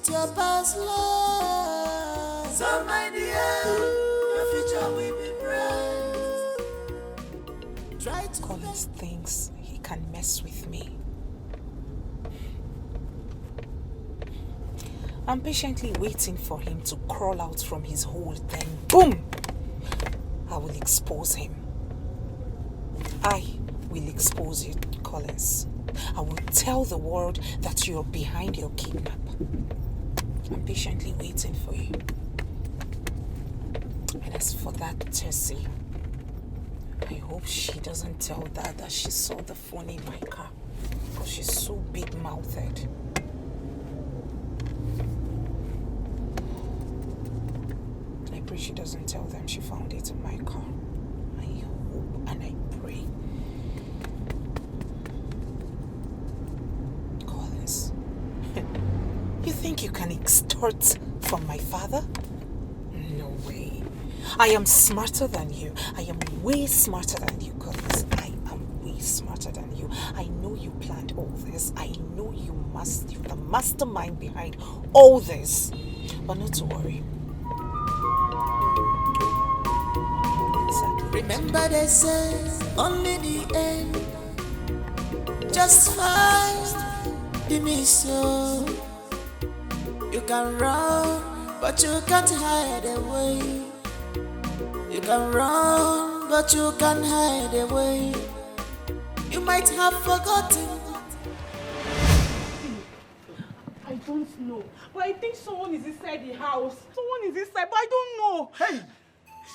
with your past love. So my dear, your future will be bright. Try to Collins thinks he can mess with me. I'm patiently waiting for him to crawl out from his hole, then boom! I will expose him. I will expose you, Collins. I will tell the world that you're behind your kidnap. I'm patiently waiting for you. And as for that Tessie, I hope she doesn't tell Dad that she saw the phone in my car, because she's so big-mouthed. I pray she doesn't tell them she found it in my car. I hope and I pray. Collins, you think you can extort from my father? No way. I am smarter than you. I am way smarter than you, Collins. I am way smarter than you. I know you planned all this. I know you're the mastermind behind all this. But not to worry. remember they say only the end justifies the mission. You can run, but you can't hide away. You can run, but you can't hide away. You might have forgotten. I don't know, but I think someone is inside the house. Someone is inside, but I don't know. Hey,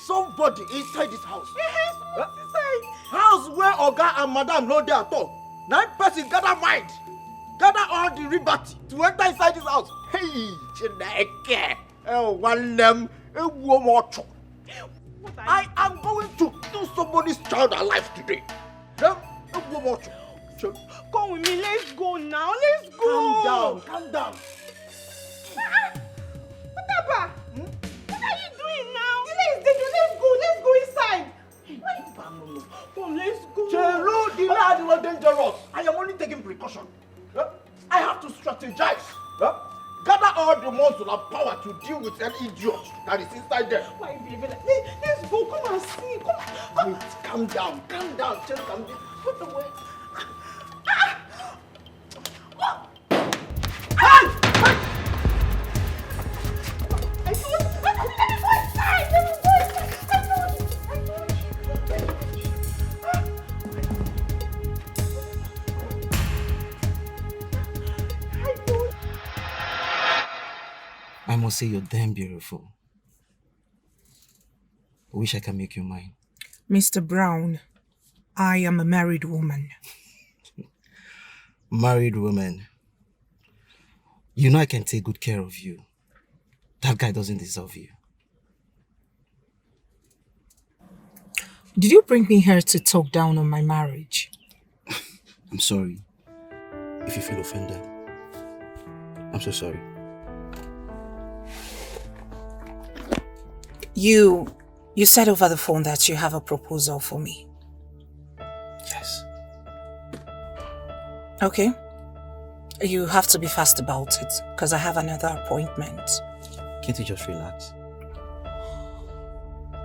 somebody inside this house. Yes, someone's inside. House where Oga and Madam no there at all. 9 persons gather mind. Gather all the liberty to enter inside this house. Hey, Chinenye. One them, I am going to kill somebody's child alive today. Them, Come with me, let's go now. Let's go. Calm down. Papa, what are you doing now? Let's go inside. Come, let's go. Chelo, the lad was dangerous. I am only taking precaution. I have to strategize. Gather all the muscle and power to deal with an idiot that is inside there. Why, baby? Let's go. Come and see. Come. Wait, calm down. Just calm down. Put away. I must say you're damn beautiful. I wish I can make you mine. Mr. Brown, I am a married woman. Married woman. You know I can take good care of you. That guy doesn't deserve you. Did you bring me here to talk down on my marriage? I'm sorry if you feel offended. I'm so sorry. You said over the phone that you have a proposal for me. Yes. Okay. You have to be fast about it, because I have another appointment. Can't you just relax?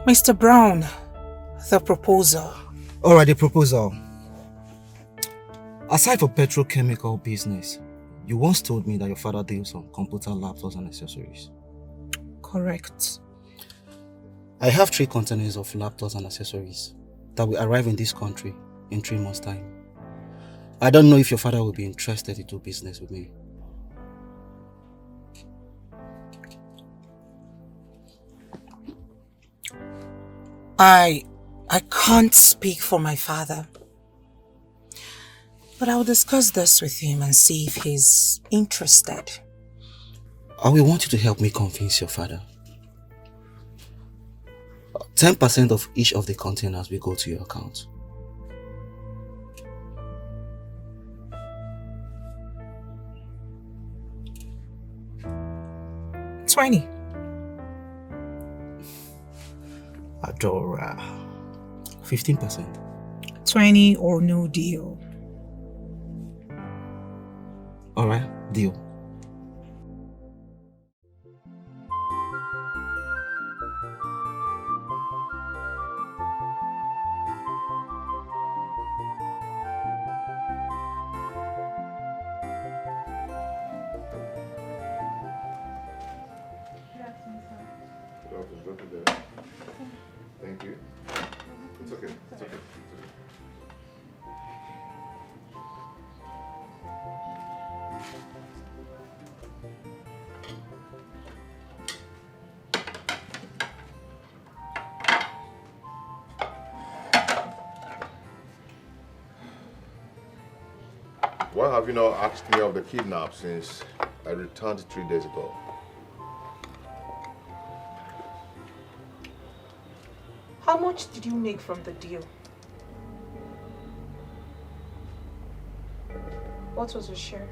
Mr. Brown, the proposal. Alright, the proposal. Aside from petrochemical business, you once told me that your father deals on computer laptops and accessories. Correct. I have 3 containers of laptops and accessories that will arrive in this country in 3 months' time. I don't know if your father will be interested to do business with me. I can't speak for my father, but I will discuss this with him and see if he's interested. I will want you to help me convince your father. 10% of each of the containers will go to your account. $20. Adora. 15%. 20 or no deal. Alright, deal. can drop it there. Thank you. It's okay. It's okay. Why have you not asked me of the kidnap since I returned 3 days ago? How much did you make from the deal? What was your share?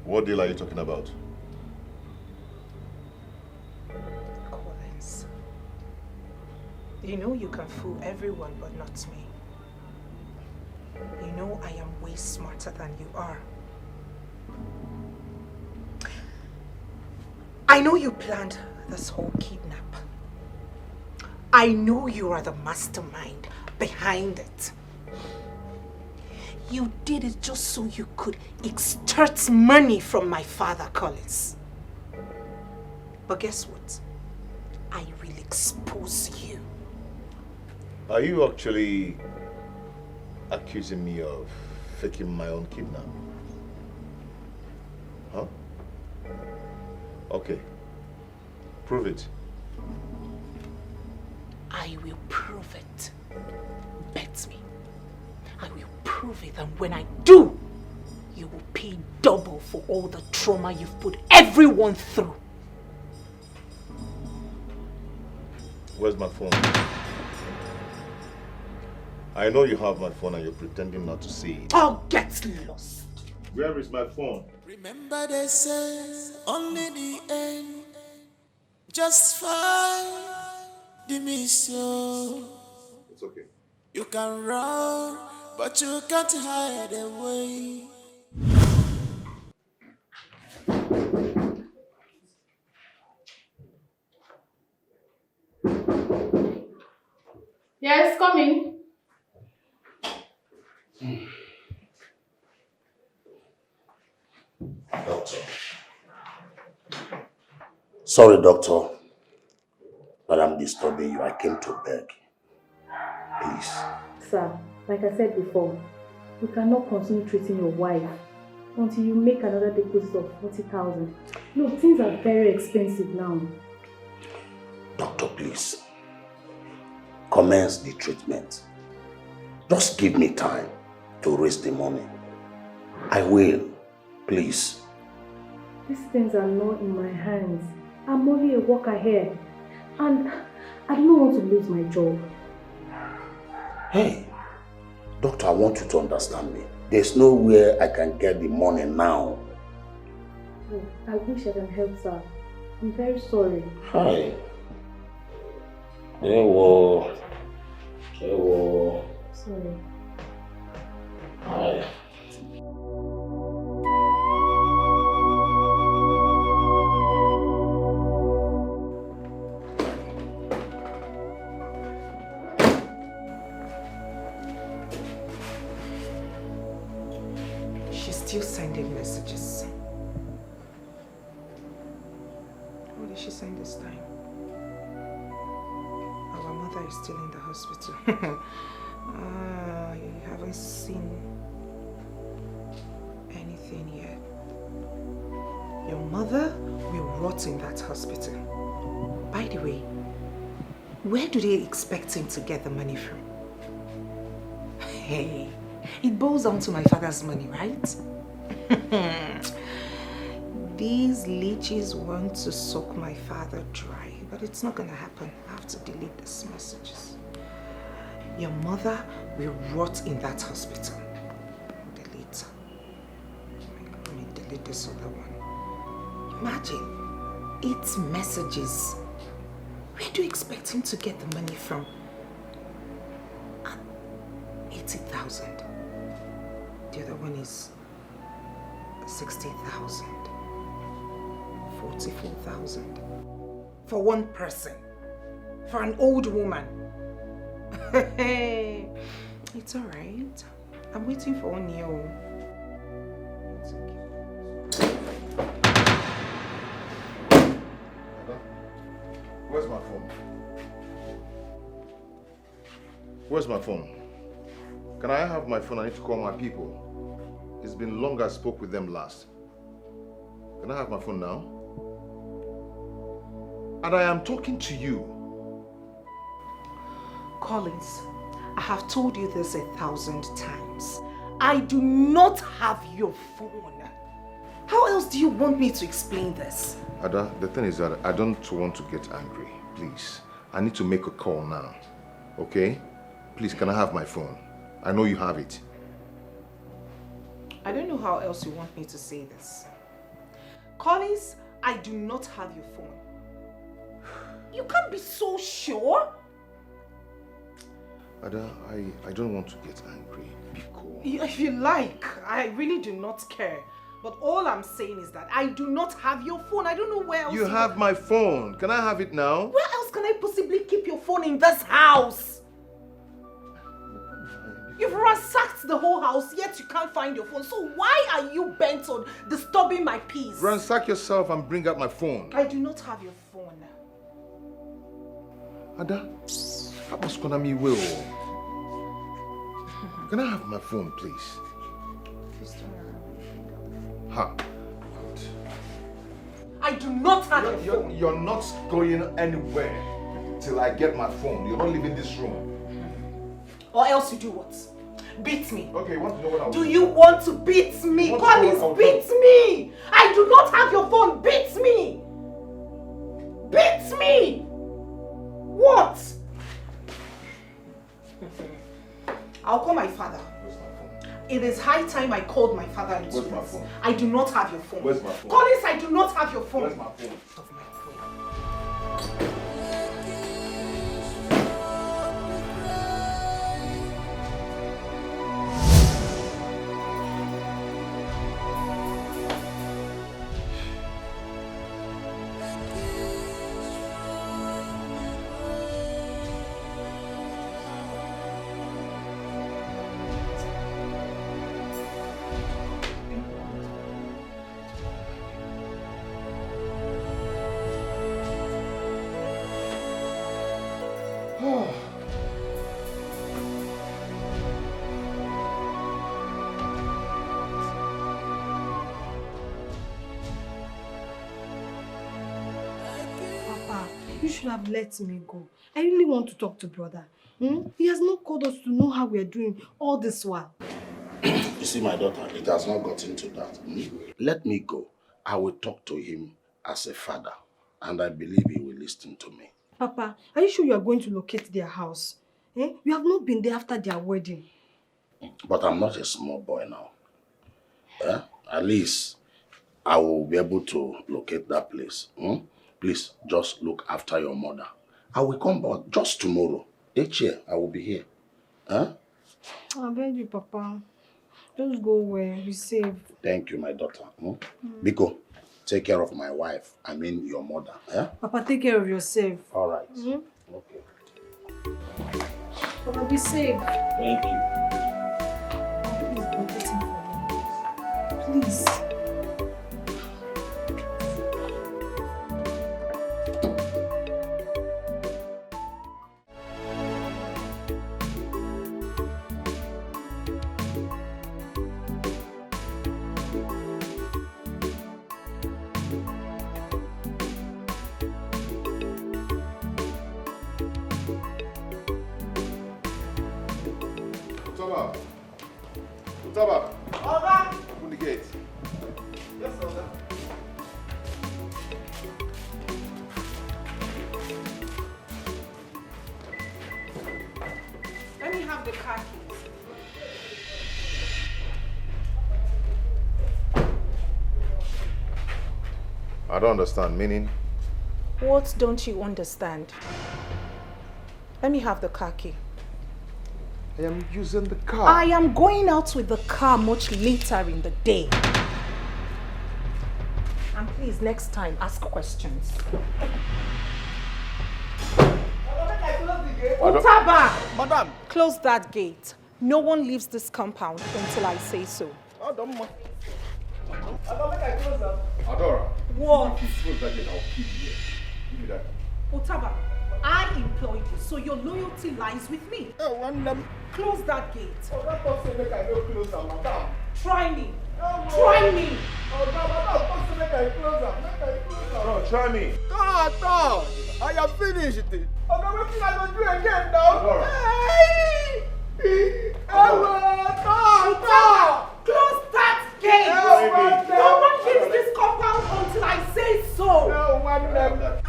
What deal are you talking about? Collins. You know you can fool everyone but not me. You know I am way smarter than you are. I know you planned this whole kidnap. I know you are the mastermind behind it. You did it just so you could extort money from my father, Collins. But guess what? I will expose you. Are you actually accusing me of faking my own kidnap? Huh? Okay. Prove it. I will prove it. Bet me. I will prove it, and when I do, you will pay double for all the trauma you've put everyone through. Where's my phone? I know you have my phone and you're pretending not to see it. Oh, get lost. Where is my phone? Remember they say only the end justify the mission. It's okay. You can run, but you can't hide away. Yes, coming. Doctor. Sorry, doctor, but I'm disturbing you. I came to beg. Please. Sir, like I said before, you cannot continue treating your wife until you make another deposit of 40,000. Look, things are very expensive now. Doctor, please. Commence the treatment. Just give me time to raise the money. I will. Please. These things are not in my hands. I'm only a worker here. And I don't want to lose my job. Hey, doctor, I want you to understand me. There's nowhere I can get the money now. Oh, I wish I can help, sir. I'm very sorry. Hi. Hello. Hello. Sorry. Hi. Still sending messages. What did she send this time? Our mother is still in the hospital. You haven't seen anything yet. Your mother will rot in that hospital. By the way, where do they expect him to get the money from? Hey, it boils down to my father's money, right? These leeches want to suck my father dry, but it's not gonna happen. I have to delete these messages. Your mother will rot in that hospital. Delete. Let me delete this other one. Imagine, 8 messages. Where do you expect him to get the money from? 80,000. The other one is 60,000. 44,000. For one person. For an old woman. It's alright. I'm waiting for Onny. It's okay. Where's my phone? Where's my phone? Can I have my phone? I need to call my people. It's been long I spoke with them last. Can I have my phone now? And I am talking to you. Collins, I have told you this 1,000 times. I do not have your phone. How else do you want me to explain this? Ada, the thing is that I don't want to get angry. Please. I need to make a call now. Okay? Please, can I have my phone? I know you have it. I don't know how else you want me to say this. Collins, I do not have your phone. You can't be so sure. Ada, I don't want to get angry. Be cool. If you like, I really do not care. But all I'm saying is that I do not have your phone. I don't know where else You have my phone. Can I have it now? Where else can I possibly keep your phone in this house? You've ransacked the whole house, yet you can't find your phone. So why are you bent on disturbing my peace? Ransack yourself and bring out my phone. I do not have your phone. Ada, how much can I me will? Can I have my phone, please? Ha. I do not have your phone. You're not going anywhere till I get my phone. You're not leaving this room. Or else you do what? Beat me. Okay, you want to know what I'll do? Do you want to beat me? Collins, beat me! I do not have your phone. Beat me! Beat me! What? I'll call my father. Where's my phone? It is high time I called my father into Where's my this. phone? I do not have your phone. Where's my phone? Collins, I do not have your phone. Where's my phone? You should have let me go. I really want to talk to brother. He has not called us to know how we are doing all this while. You see, my daughter, it has not gotten to that. Let me go. I will talk to him as a father, and I believe he will listen to me. Papa, are you sure you are going to locate their house? You have not been there after their wedding. But I'm not a small boy now. At least I will be able to locate that place. Please, just look after your mother. I will come back just tomorrow. Each year, I will be here. I beg you, Papa. Just go away. Be safe. Thank you, my daughter. Biko, take care of my wife. I mean your mother. Papa, take care of yourself. All right. Okay. Papa, be safe. Thank you. Please, I'm waiting for you. Please. Utaba. Oga. Open the gate. Yes, Oga. Let me have the car keys. I don't understand. Meaning? What don't you understand? Let me have the car key. I am using the car. I am going out with the car much later in the day. And please, next time, ask questions. Utaba! Madam! Close that gate. No one leaves this compound until I say so. Adora. What? If you close that gate, I'll keep you here. Give me that. Otaba, I employed you, so your loyalty lies with me. Oh, one them. Close that gate. Oh, that person make I no close am, madam. Try me. Oh, Try me. Oh, that person make I close am. Make I close am. No, try me. God, I am finished. Oh, no, what I go do again now? Hey! God! Close that gate. No one leaves this compound until I say so. No one them.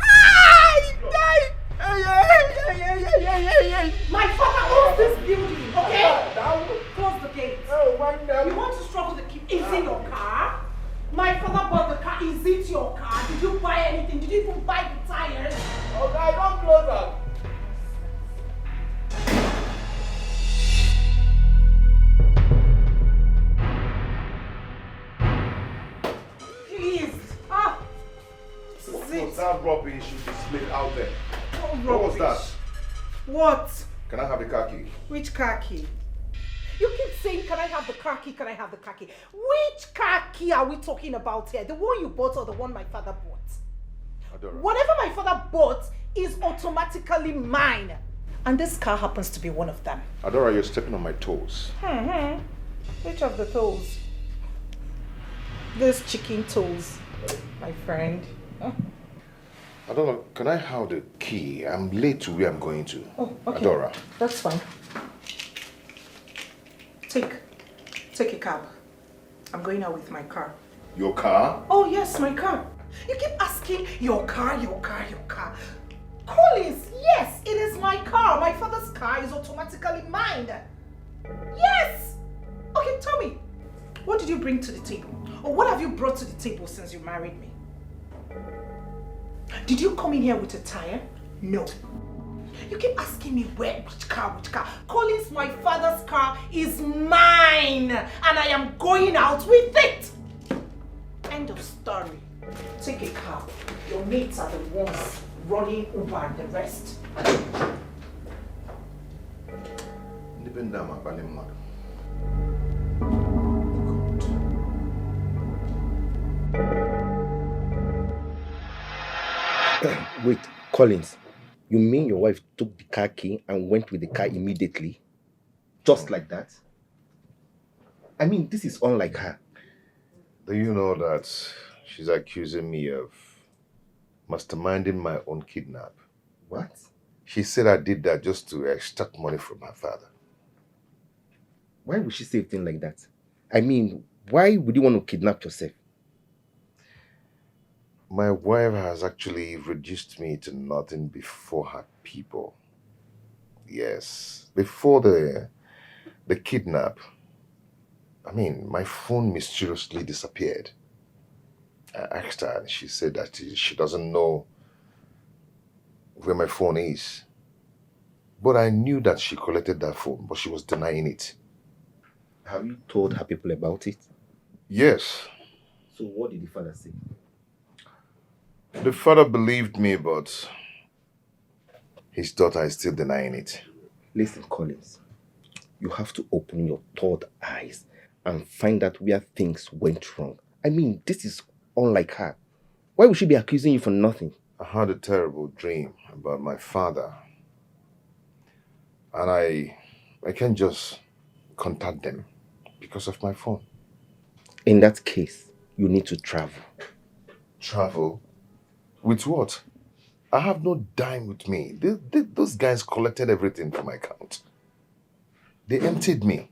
My father owns this building, okay? Close the gate. You want to struggle to keep? Is it your car? My father bought the car. Is it your car? Did you buy anything? Did you even buy the tires? Okay, don't close up. Please. What's that rubbish you displayed out there? What was that? What? Can I have the car key? Which car key? You keep saying, can I have the car key? Can I have the car key? Which car key are we talking about here? The one you bought or the one my father bought? Adora. Whatever my father bought is automatically mine. And this car happens to be one of them. Adora, you're stepping on my toes. Which of the toes? Those chicken toes, my friend. Adora, can I have the key? I'm late to where I'm going to. Oh, okay. Adora. That's fine. Take a cab. I'm going out with my car. Your car? Oh yes, my car. You keep asking your car, your car, your car. Collins, yes, it is my car. My father's car is automatically mine. Yes! Okay, tell me, what did you bring to the table? Or what have you brought to the table since you married me? Did you come in here with a tire? No. You keep asking me which car? Collins, my father's car is mine. And I am going out with it. End of story. Take a cab. Your mates are the ones running Uber and the rest. Wait, Collins, you mean your wife took the car key and went with the car immediately? Just like that? I mean, this is unlike her. Do you know that she's accusing me of masterminding my own kidnap? What? She said I did that just to extract money from her father. Why would she say a thing like that? I mean, why would you want to kidnap yourself? My wife has actually reduced me to nothing before her people. Yes, before the kidnap. I mean, my phone mysteriously disappeared. I asked her and she said that she doesn't know where my phone is. But I knew that she collected that phone, but she was denying it. Have you told her people about it? Yes. So what did the father say? The father believed me, but his daughter is still denying it. Listen, Collins, you have to open your third eyes and find out where things went wrong. I mean, this is unlike her. Why would she be accusing you for nothing? I had a terrible dream about my father. And I can't just contact them because of my phone. In that case, you need to travel. Travel? With what? I have no dime with me. Those guys collected everything from my account. They emptied me.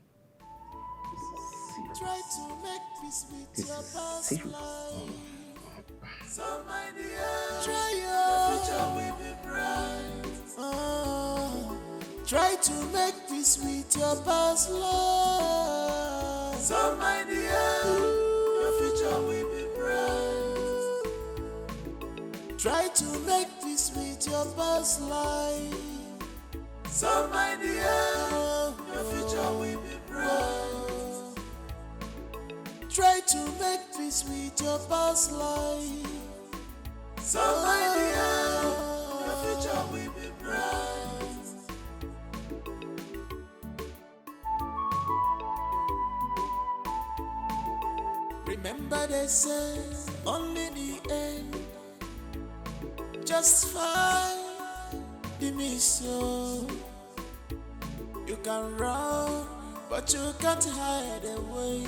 Try to make peace with your past life. So my dear, try your future will be bright. Try to make peace with your past life. So my dear, your future will be bright. Try to make peace with your past life. So my dear, your future will be bright. Try to make peace with your past life. So my dear, your future will be bright. Remember they say only the end just fine. miss you. You can run, but you can't hide away.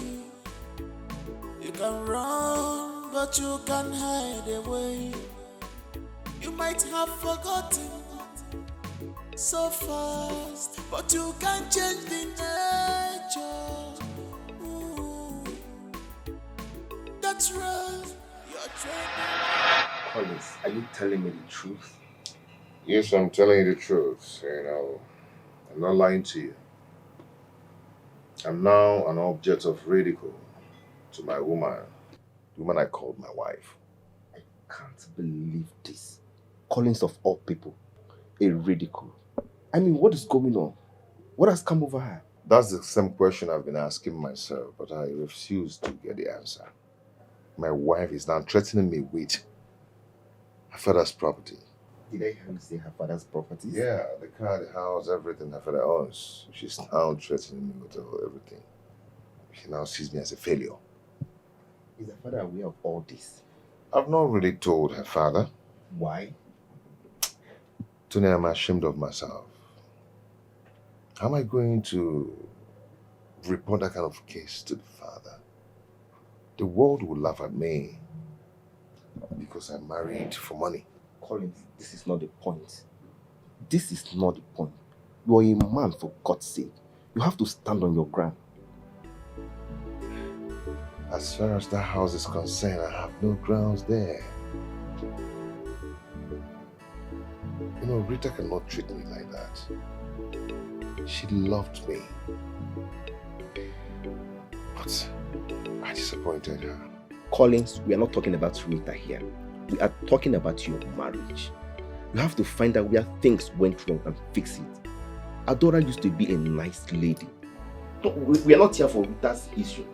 You can run, but you can't hide away. You might have forgotten so fast, but you can't change the nature. Ooh, that's right. You're trying. Collins, are you telling me the truth? Yes, I'm telling you the truth. I'm not lying to you. I'm now an object of ridicule to my woman, the woman I called my wife. I can't believe this. Collins of all people, a ridicule. I mean, what is going on? What has come over her? That's the same question I've been asking myself, but I refuse to get the answer. My wife is now threatening me with her father's property. Did I hear you say her father's property? Yeah, the car, the house, everything her father owns. She's now threatening me with everything. She now sees me as a failure. Is her father aware of all this? I've not really told her father. Why? Tony, I'm ashamed of myself. How am I going to report that kind of case to the father? The world will laugh at me because I married for money. Collins, this is not the point. This is not the point. You are a man, for God's sake. You have to stand on your ground. As far as that house is concerned, I have no grounds there. You know, Rita cannot treat me like that. She loved me. But I disappointed her. Collins, we are not talking about Rita here. We are talking about your marriage. You have to find out where things went wrong and fix it. Adora used to be a nice lady. No, we are not here for Rita's issue.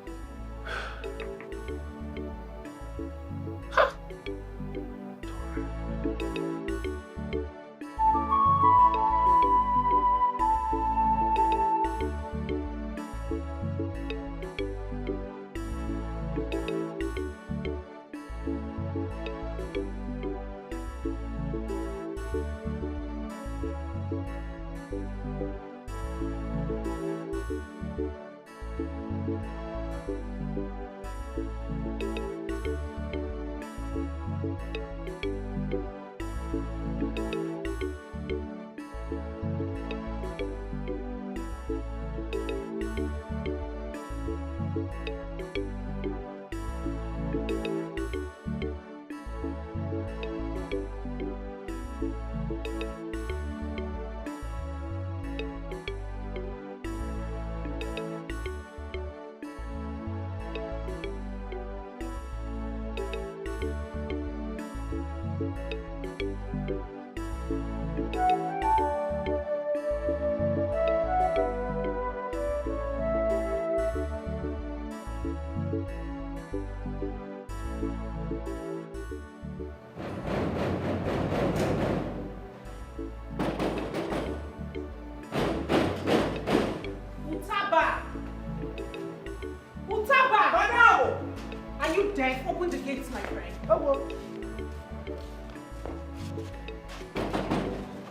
Open the gates, my friend. Oh, well.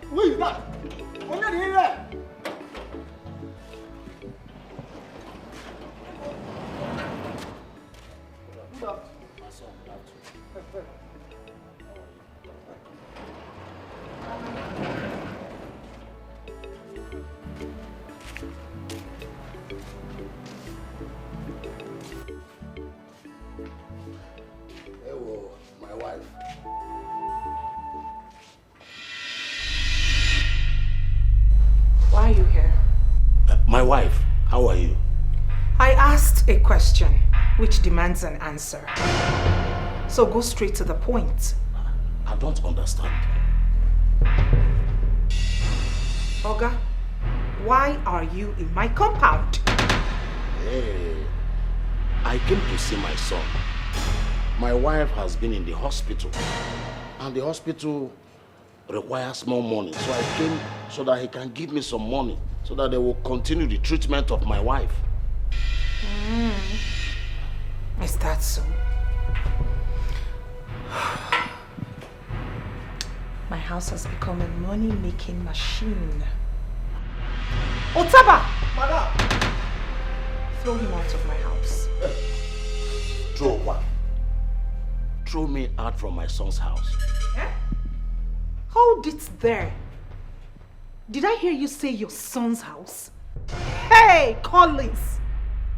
Who is that? Onye dị here. My wife, how are you? I asked a question which demands an answer. So go straight to the point. I don't understand. Oga, why are you in my compound? Hey, I came to see my son. My wife has been in the hospital, and the hospital requires more money. So I came so that he can give me some money so that they will continue the treatment of my wife. Is that so? My house has become a money-making machine. Otaba! Madam! Throw him out of my house. Throw what? Throw me out from my son's house. Eh? Hold it there. Did I hear you say your son's house? Hey, Collins!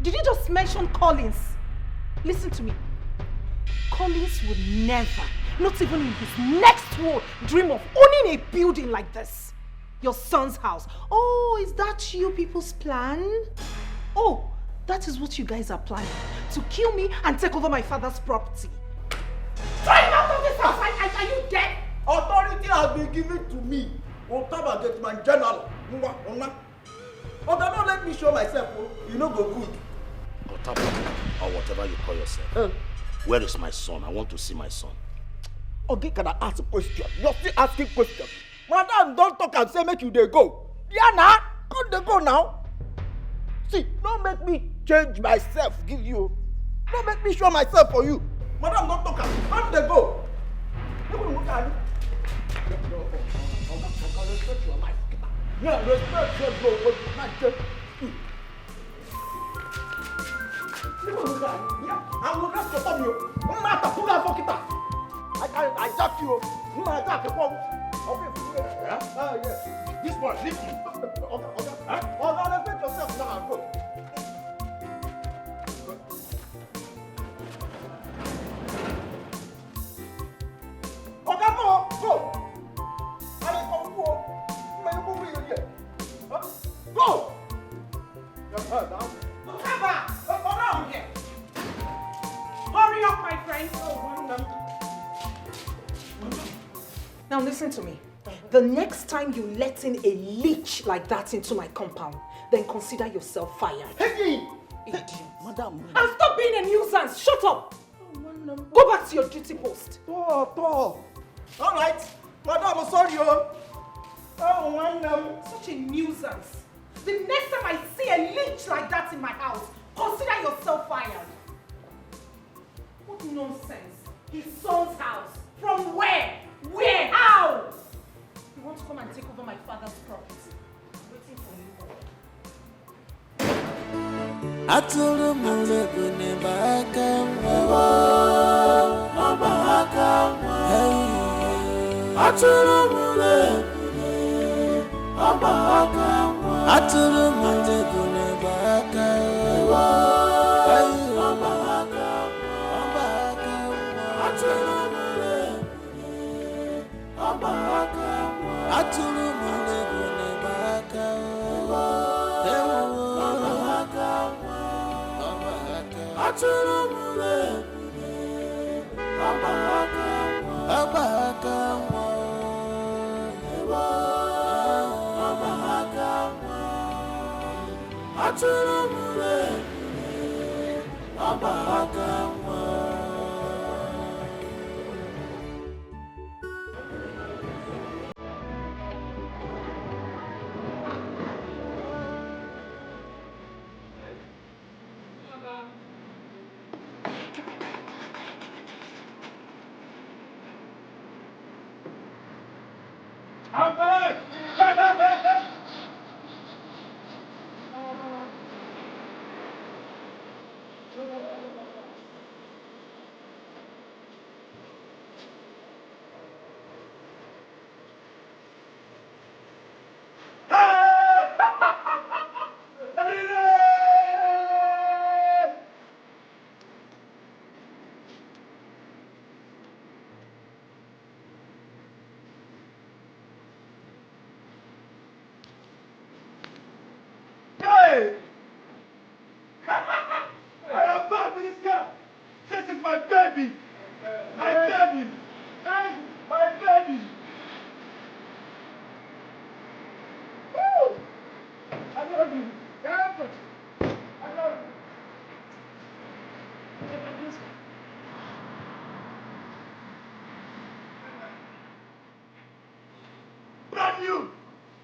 Did you just mention Collins? Listen to me. Collins would never, not even in his next world, dream of owning a building like this. Your son's house. Oh, is that you people's plan? Oh, that is what you guys are planning. To kill me and take over my father's property. Throw him out of this house! Are you dead? Authority has been given to me. Otaba get my general. But don't let me show myself. You know go good. Otaba, or whatever you call yourself. Where is my son? I want to see my son. Okay, can I ask a question? You're still asking questions. Madam, don't talk and say make you dey go. Diana, come dey go now. See, don't make me change myself, give you. Don't make me show myself for you. Madam, don't talk and come dey go. Respect your life. Yeah, respect your bro, but not just I'm going to stop you. No matter who I fuck it up. I jack you. You might jack the phone. Yeah. This one, leave me. Okay. Respect yourself now and go. Okay, go. I ain't going to go. Man, you move here. Go. Now. Hurry up, my friend. Now listen to me. The next time you let in a leech like that into my compound, then consider yourself fired. Hey! Idiot. Madam. And stop being a nuisance. Shut up. Go back to your duty post. All right. Madam, I'm sorry. Such a nuisance. The next time I see a leech like that in my house, consider yourself fired. What nonsense. His son's house. From where? Where? How? You want to come and take over my father's property? I'm waiting for you. Atulu mule kune baka mwa. Atulu mule kune baka mwa. Atulu mule kune baka mwa.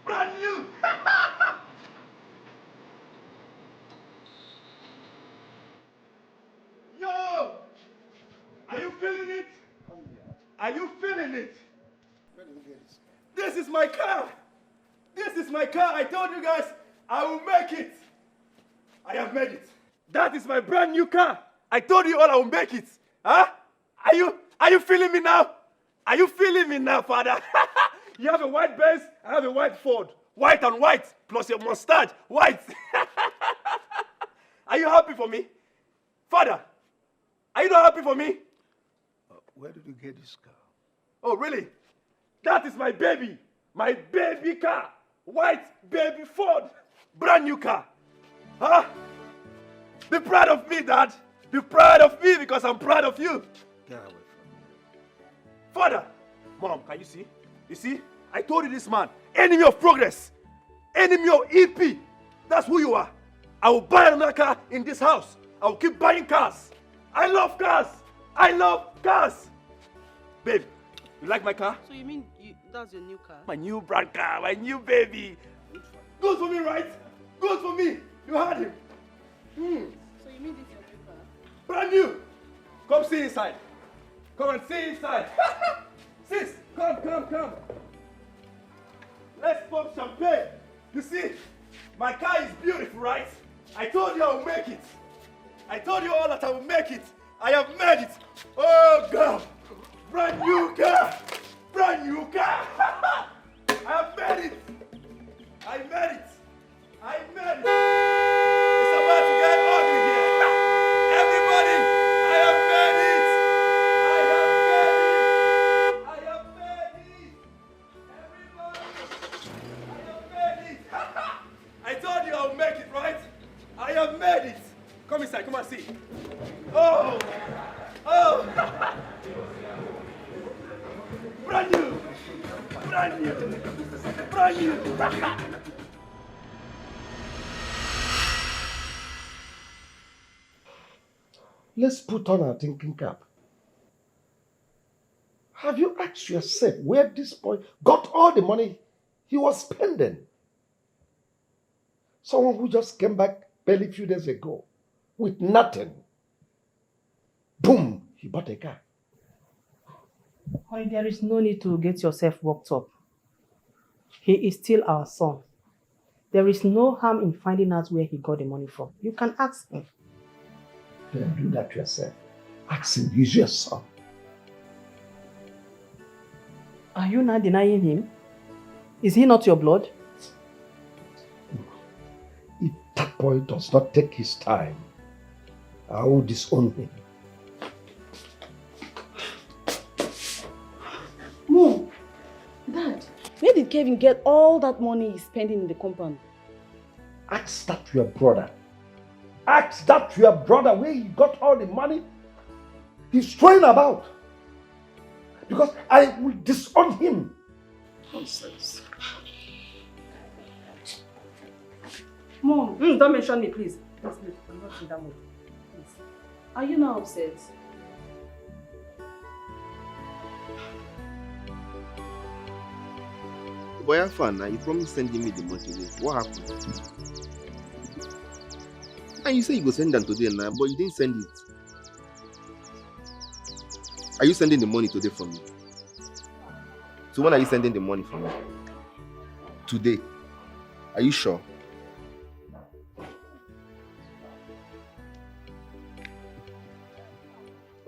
Brand new. Yo! Are you feeling it? Are you feeling it? my car. This is my car. I told you guys I will make it. I have made it. That is my brand new car. I told you all I will make it. Huh? Are you feeling me now? Are you feeling me now, Father? You have a white Benz, I have a white Ford. White and white, plus your mustache, white. Are you happy for me? Father, are you not happy for me? Where did you get this car? Oh, really? That is my baby car. White baby Ford, brand new car. Huh? Be proud of me, Dad. Be proud of me because I'm proud of you. Get away from me. Father, Mom, can you see? You see? I told you this man, enemy of progress, enemy of EP. That's who you are. I will buy another car in this house. I will keep buying cars. I love cars. I love cars. Babe, you like my car? So you mean that's your new car? My new brand car, my new baby. Good for me, right? Good for me. You heard him. So you mean this is your new car? Brand new. Come see inside. Come and see inside. Sis, come. Let's pop champagne. You see, my car is beautiful, right? I told you I will make it. I told you all that I will make it. I have made it. Oh, God. Brand new car. Brand new car. I have made it. I made it. It's about to get ugly here. Everybody, I have made it. I told you I'll make it, right? I have made it. Come inside, come and see. Oh! Brand new! Let's put on our thinking cap. Have you asked yourself where this boy got all the money he was spending? Someone who just came back barely a few days ago with nothing. Boom, he bought a car. Honey, there is no need to get yourself worked up. He is still our son. There is no harm in finding out where he got the money from. You can ask him. Then do that yourself. Ask him, he's your son. Are you not denying him? Is he not your blood? If that boy does not take his time, I will disown him. Mom, Dad, where did Kevin get all that money he's spending in the compound? Ask that to your brother. Ask that to your brother where he got all the money he's throwing about. Because I will disown him. Nonsense. Mom, don't mention me, please. Please, I'm not in that mood. Please. Are you now upset? Boy, have fun now. You promised sending me the money today. What happened? And you say you go send them today now, but you didn't send it. Are you sending the money today for me? So when are you sending the money for me? Today. Are you sure?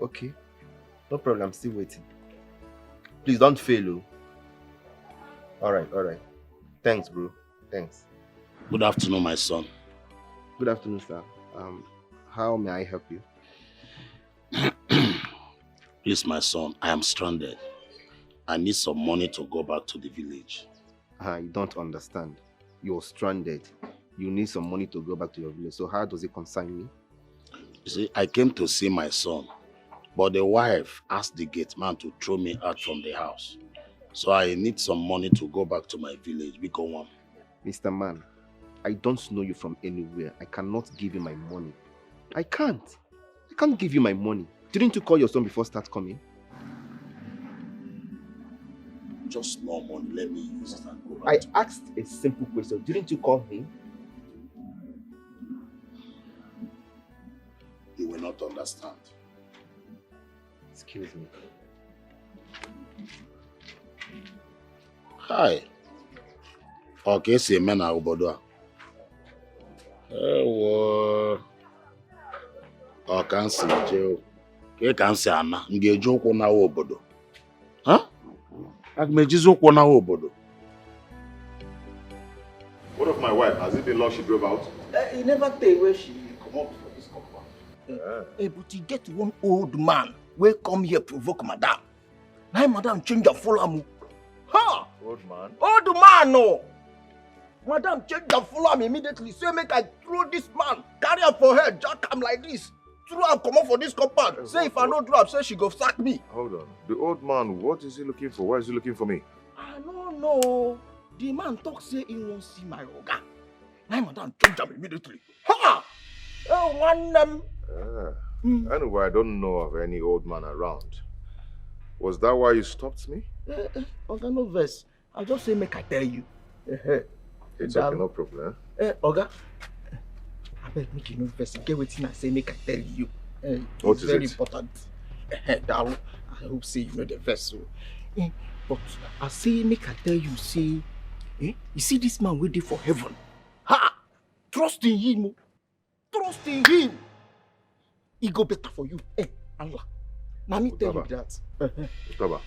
Okay. No problem, I'm still waiting. Please don't fail, oh. Alright. Thanks, bro. Thanks. Good afternoon, my son. Good afternoon, sir. How may I help you? Please, my son, I am stranded. I need some money to go back to the village. You don't understand. You're stranded. You need some money to go back to your village. So how does it concern me? You see, I came to see my son, but the wife asked the gate man to throw me out from the house. So I need some money to go back to my village. Mr. Man, I don't know you from anywhere. I cannot give you my money. I can't give you my money. Didn't you call your son before start coming? Just small money, let me use it and go back. I asked a simple question. Didn't you call him? You will not understand. Excuse me. Hi, Okay, see men na obodo. Ewo. O kan si je o. Ke kan si ana, m ga-eji ụkwụ na obodo. Huh? Aga m ejizi ụkwụ na obodo. What of my wife? Has it been long she drove out? He never tell where she come up for this compound. But he get one old man wey come here provoke madam. Now madam change her follow am. Ha! Old man? Old man no! Madam change her follow am immediately. Say make I throw this man, carry am for head, jack am like this. Throw am come up for this compound. Say if I no drop, say she go sack me. Hold on. The old man, what is he looking for? Why is he looking for me? I don't know. The man talk say he won't see my oga. Now madam change am immediately. Ha! Oh, one Anyway, I don't know of any old man around. Was that why you stopped me? Oga, no verse. I just say make I tell you. It's okay, no problem. Oga, I beg make you no verse. Get wetin I say make I tell you. What It's is very it? important. Darling, I hope say you know the verse. So. But I say make I tell you, say, you see this man waiting for heaven. Ha! Trust in him. Trust in him. He go better for you. Allah. Now me tell you that. Utaba,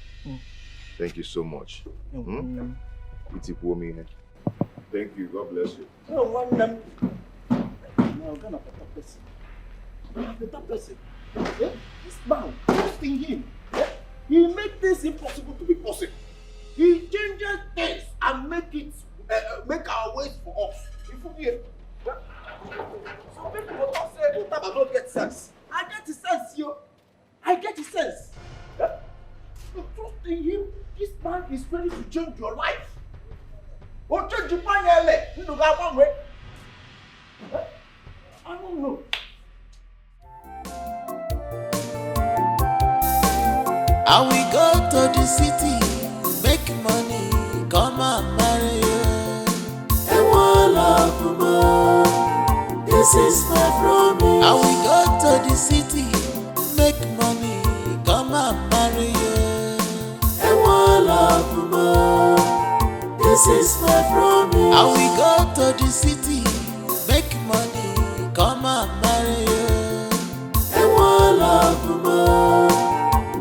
thank you so much. Thank you. God bless you. Now, gonna better person. Better person. This man, trust in him. He make things impossible to be possible. He changes things and make our ways for us. If we hear, some people will not say Utaba don't get sense. I get the sense, yo. I get the sense. You trust in him. This man is ready to change your life. Or change your mind, you know that one way. I don't know. I will go to the city, make money, come and marry you. And one love more, this is my promise. I will go to the city, make money, come and marry you. And one love more, this is my promise. I will go to the city, make money, come and marry you. And one love more.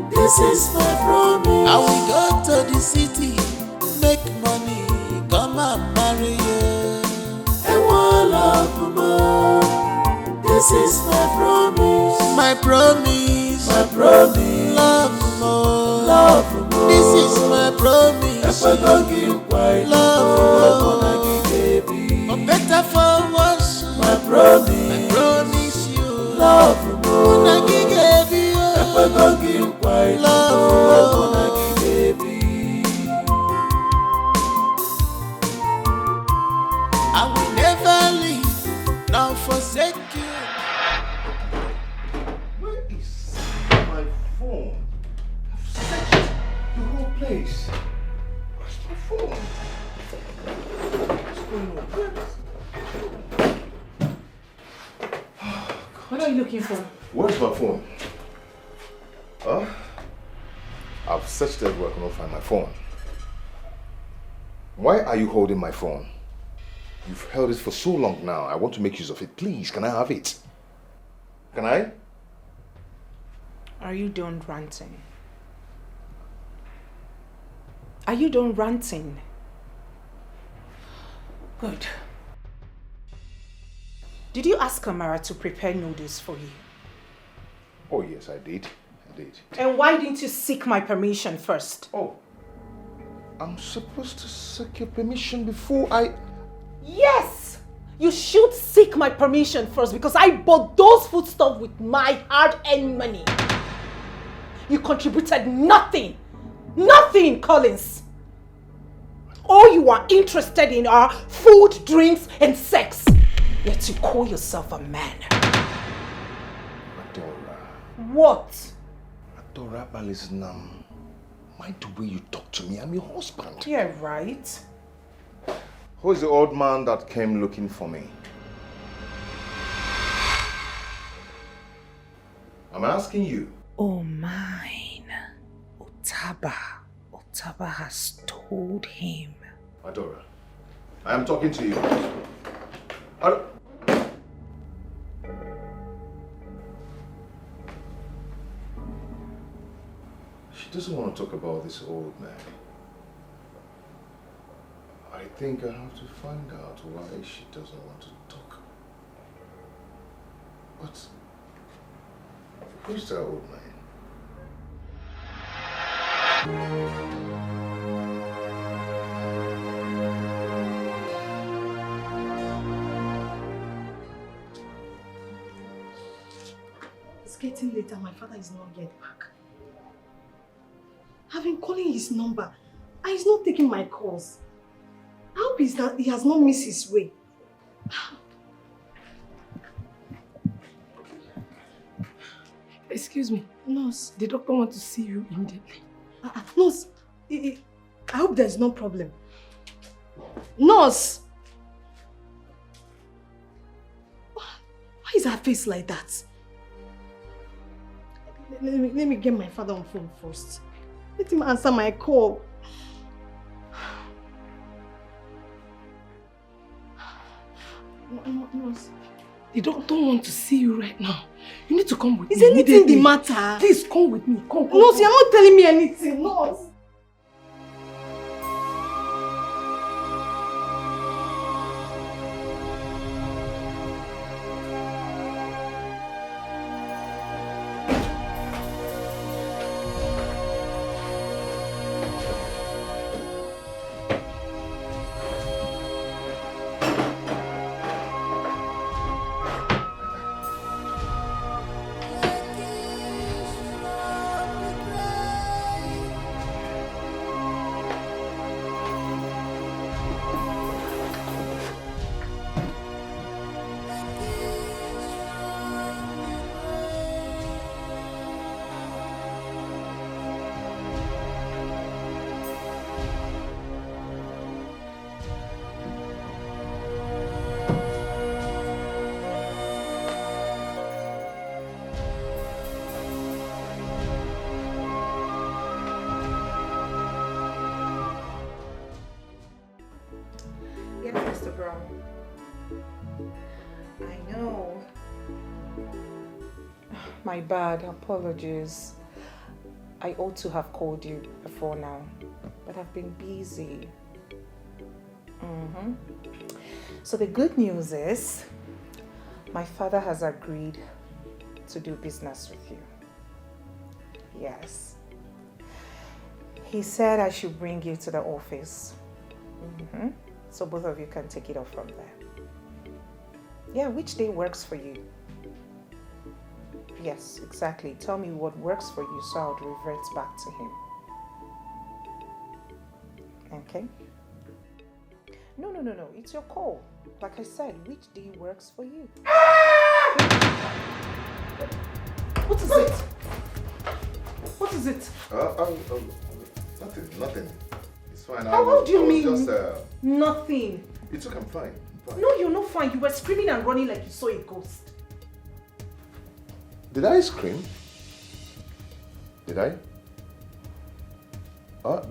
This is my promise. I will go to the city, make money, come and marry you. And one love more. This is my promise. My promise. My promise. Love more. Love more. This is my promise. Love more. For better for worse. My promise. I promise you. Love more. Love, I will never leave, nor forsake you. Where is my phone? I've searched the whole place. Where's my phone? What's going on? What are you looking for? Where's my phone? I've searched everywhere, I cannot find my phone. Why are you holding my phone? You've held it for so long now. I want to make use of it. Please, can I have it? Can I? Are you done ranting? Are you done ranting? Good. Did you ask Amara to prepare noodles for you? Oh yes, I did. And why didn't you seek my permission first? Oh, I'm supposed to seek your permission before I... Yes! You should seek my permission first because I bought those foodstuffs with my hard-earned money. You contributed nothing. Nothing, Collins. All you are interested in are food, drinks, and sex. Yet you call yourself a man. Adora. What? Adora, listen, mind the way you talk to me. I'm your husband. Yeah, right. Who is the old man that came looking for me? I'm asking you. Oh, mine. Utaba has told him. Adora, I am talking to you. I don't... She doesn't want to talk about this old man. I think I have to find out why she doesn't want to talk. But who's that old man? It's getting later. My father is not yet back. I've been calling his number and he's not taking my calls. I hope he has not missed his way. Excuse me, nurse. The doctor wants to see you immediately. Nurse, I hope there's no problem. Nurse! Why is her face like that? Let me get my father on phone first. Let him answer my call. Nurse. The doctor wants to see you right now. You need to come with me. Is anything the matter? Please come with me. Come. Nurse, you're not telling me anything. Nurse. My bad, apologies. I ought to have called you before now, but I've been busy. So the good news is, my father has agreed to do business with you. Yes. He said I should bring you to the office. So both of you can take it off from there. Yeah, which day works for you? Yes, exactly. Tell me what works for you so I'll revert back to him. Okay? No. It's your call. Like I said, which day works for you? What is it? What is it? Nothing. It's fine. How do you mean? Just, nothing. It's okay, I'm fine. No, you're not fine. You were screaming and running like you saw a ghost. Did I scream? Did I? I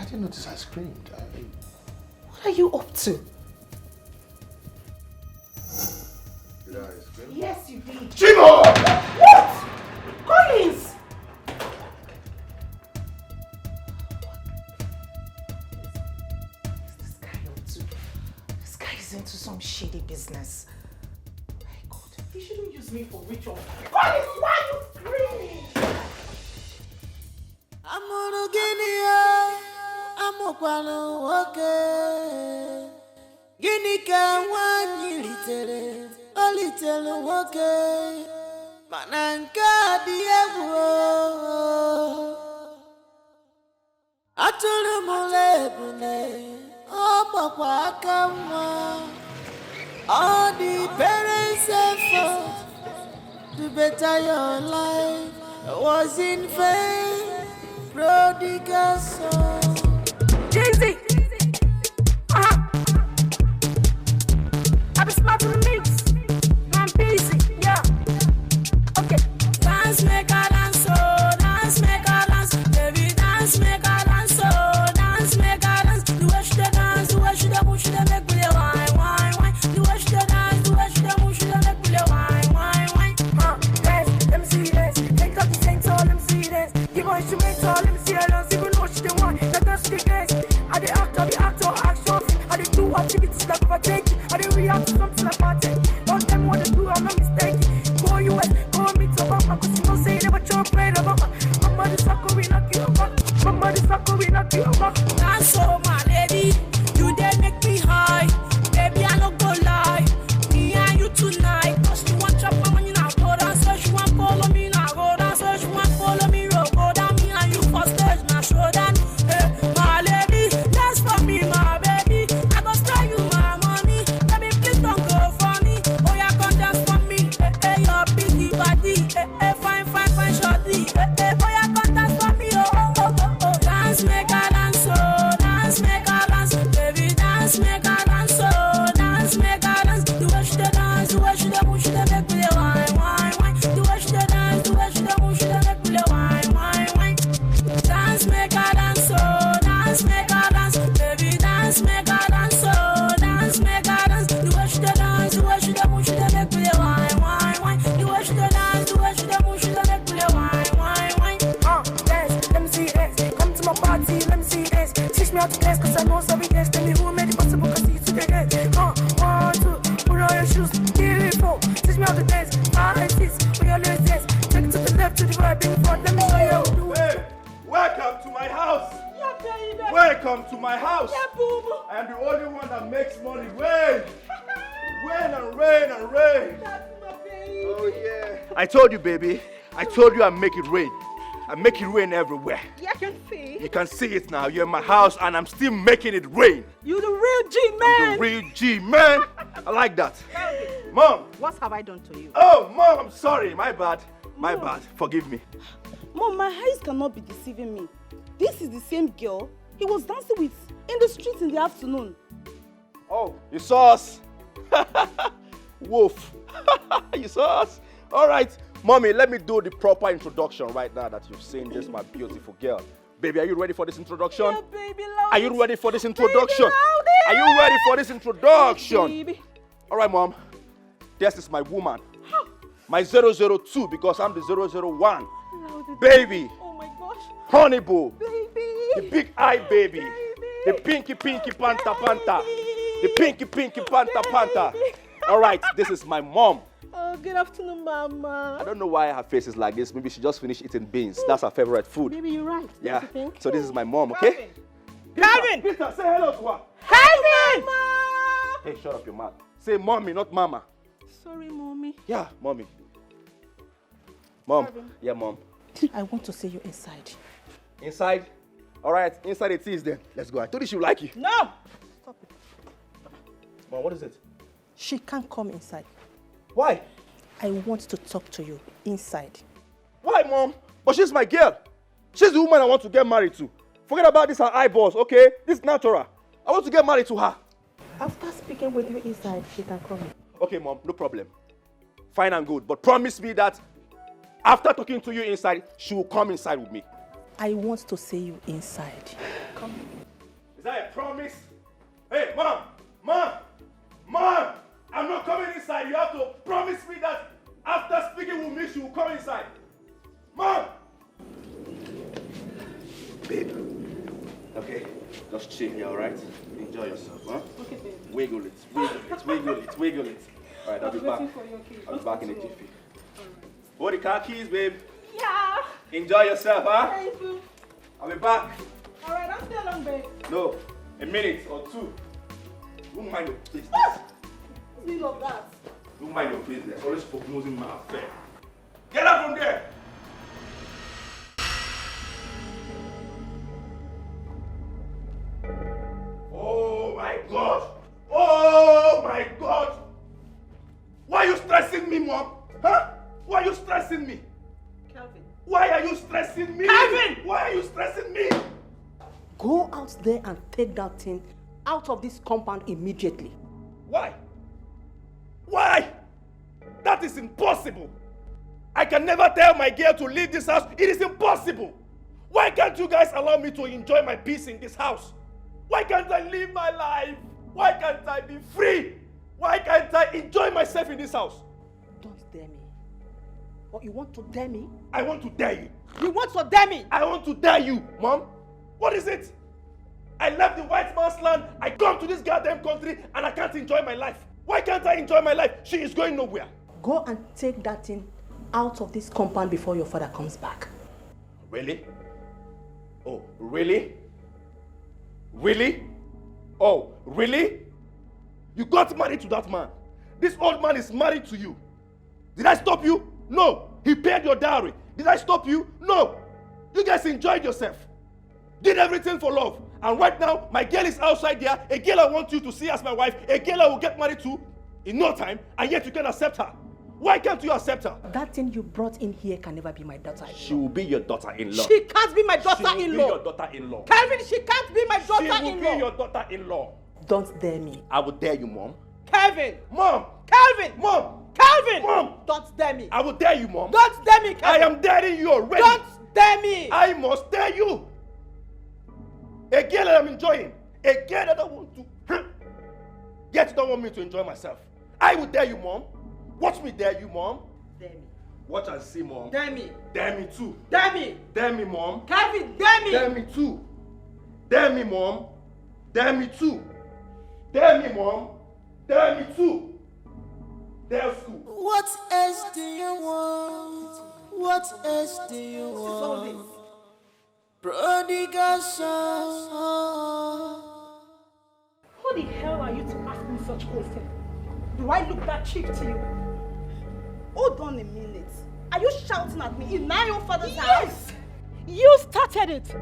didn't notice I screamed. What are you up to? Did I scream? Yes, you did. Chimo! What? Collins! What's this guy up to? This guy is into some shady business. My God, he shouldn't use me for ritual. Collins, why are you screaming? Ginika wanyi litere, olitere woke, mananka diegwo. Atulu mulebune, obakwa akamwa. All the parents effort to better your life was in vain. Prodigal son. Jay-Z! I be smart to the mix. I'm busy, yeah. Okay. Dance, make a dance, oh. Dance, make a dance. Baby, dance, make a dance, oh. Dance, make a dance. The way she dey dance, the way she dey push activities like overtaking. I didn't react to something like party. Don't tell me what to do, I'm not mistaken. Go US, go meet Obama, cause you know say you never chop play the mama. Mama, this sucker we knock you over. Mama, this sucker we knock you over. That's so my lady, you dare make me high. Baby, I don't go lie. Me and you tonight. Cause you want chop my money now, go down. So she want follow me now, go down. So she want follow me, go down. Me and you for stage now, show down. Hey, my lady, dance for me, my baby. I go spray you my money. Baby, please don't go for me. Oh, yeah, come dance for me. Hey, hey, your biggie body. Hey, hey, fine, shorty. Hey, hey, boy, yeah, come dance for me. Oh, oh, oh, oh, oh. Dance, make a dance, oh. Dance, make a dance. Baby, dance, make a dance, oh. Dance, make a dance. The way she dey dance, the way she dey move, she dey make me dey whine, whine, whine. The way she dey dance, the way she dey move, she dey make me dey whine, whine, whine. Dance, make a dance, oh. Dance, make a dance. Baby, dance, make a dance, oh. Dance, make a dance. The way she dey dance, the way she dey move, she dey make me dey whine, whine, whine. The way she dey dance, the way she dey move, she dey make me dey whine, whine, whine. Dance, let me see dance. Come to my party, let me see dance. Teach me how to dance, cause I know some dance. Tell me who made it possible, cause see you today dance. 1, 2, put on your shoes, 3, 4. Teach me how to dance. 5, 6, we always dance. Take it to the left, to the right, bring it front. Let me show you how to do it. Hey, welcome to my house. Yeah, baby. Welcome to my house. Yeah, boo. I am the only one that makes money rain. Rain and rain and rain. That's my baby. Oh yeah. I told you, baby. I told you I make it rain. I make it rain everywhere. Yeah, I can see. You can see it now. You're in my house and I'm still making it rain. You the real G man. I'm the real G man. I like that. Mom. What have I done to you? Oh, Mom, I'm sorry. My bad. My bad. Forgive me. Mom, my eyes cannot be deceiving me. This is the same girl he was dancing with in the street in the afternoon. Oh, you saw us? Wolf. You saw us? All right. Mommy, let me do the proper introduction right now that you've seen this, my beautiful girl. Baby, are you ready for this introduction? Yeah, baby, loud Are you ready for this introduction? Baby, are you ready for this introduction? Baby. All right, Mom. This is my woman. My 002 because I'm the 001. Baby. Oh my gosh. Honey boo. Baby. The big eye baby. The pinky panta panta. The pinky panta panta. All right, this is my mom. Oh, good afternoon, Mama. I don't know why her face is like this. Maybe she just finished eating beans. That's her favorite food. Baby, you're right. Yeah. So this is my mom, okay? Calvin! Peter, say hello to her. Calvin! Hey, shut up your mouth. Say mommy, not mama. Sorry, Mommy. Yeah, mommy. Mom. Calvin. Yeah, mom. I want to see you inside. Inside? All right, inside it is then. Let's go. I told you she would like you. No! Stop it. Mom, what is it? She can't come inside. Why? I want to talk to you inside. Why, Mom? But she's my girl. She's the woman I want to get married to. Forget about this her eyeballs, okay? This is natural. I want to get married to her. After speaking with you inside, she can come in. Okay, Mom, no problem. Fine and good. But promise me that after talking to you inside, she will come inside with me. I want to see you inside. Come. Is that a promise? Hey, Mom! Mom! Mom! I'm not coming inside. You have to promise me that after speaking with me, she will come inside. Mom! Babe. Okay, just chill here, all right? Enjoy yourself, huh? Okay, baby. Wiggle it, wiggle it, wiggle it, wiggle it. All right, I'll be back. I'll be back in a jiffy. Hold the car keys, babe. Yeah. Enjoy yourself, huh? Thank you. I'll be back. All right, I'm still long, babe. No, a minute or two. Don't mind your business. Still of that. Don't mind your business. Always prognosing my affair. Get out from there! Oh my God! Oh my God! Why are you stressing me, Mom? Huh? Why are you stressing me? Calvin. Why are you stressing me? Calvin! Why are you stressing me? Go out there and take that thing out of this compound immediately. Why? Why? That is impossible. I can never tell my girl to leave this house. It is impossible. Why can't you guys allow me to enjoy my peace in this house? Why can't I live my life? Why can't I be free? Why can't I enjoy myself in this house? Don't dare me. What, you want to dare me? I want to dare you. You want to dare me? I want to dare you, Mom. What is it? I left the white man's land, I come to this goddamn country, and I can't enjoy my life. Why can't I enjoy my life? She is going nowhere. Go and take that thing out of this compound before your father comes back. Really? Oh, really? Really? Oh, really? You got married to that man. This old man is married to you. Did I stop you? No. He paid your dowry. Did I stop you? No. You guys enjoyed yourself. Did everything for love. And right now, my girl is outside there. A girl I want you to see as my wife. A girl I will get married to in no time. And yet you can accept her. Why can't you accept her? That thing you brought in here can never be my daughter-in-law. She will be your daughter-in-law. She can't be my daughter-in-law. She will be your daughter-in-law. Calvin, she can't be my daughter-in-law. She will be your daughter-in-law. Don't dare me. I will dare you, Mom. Calvin! Mom! Calvin! Mom! Calvin! Mom! Don't dare me. I will dare you, Mom. Don't dare me, Calvin. I am daring you already. Don't dare me. I must dare you. A girl that I'm enjoying. A girl that I want to. Yet you don't want me to enjoy myself. I will dare you, Mom. Watch me dare you, Mom. Dare me. Watch and see, Mom. Dare me. Dare me too. Dare me. Dare me, Mom. Calvin, dare me. Dare me too. Dare me, Mom. Dare me too. Dare me, Mom. Dare me too. Dare school. What else do you want? What else do you want? Prodigal son. Who the hell are you to ask me such questions? Do I look that cheap to you? Hold on a minute. Are you shouting at me in my own father's house? Yes! You started it!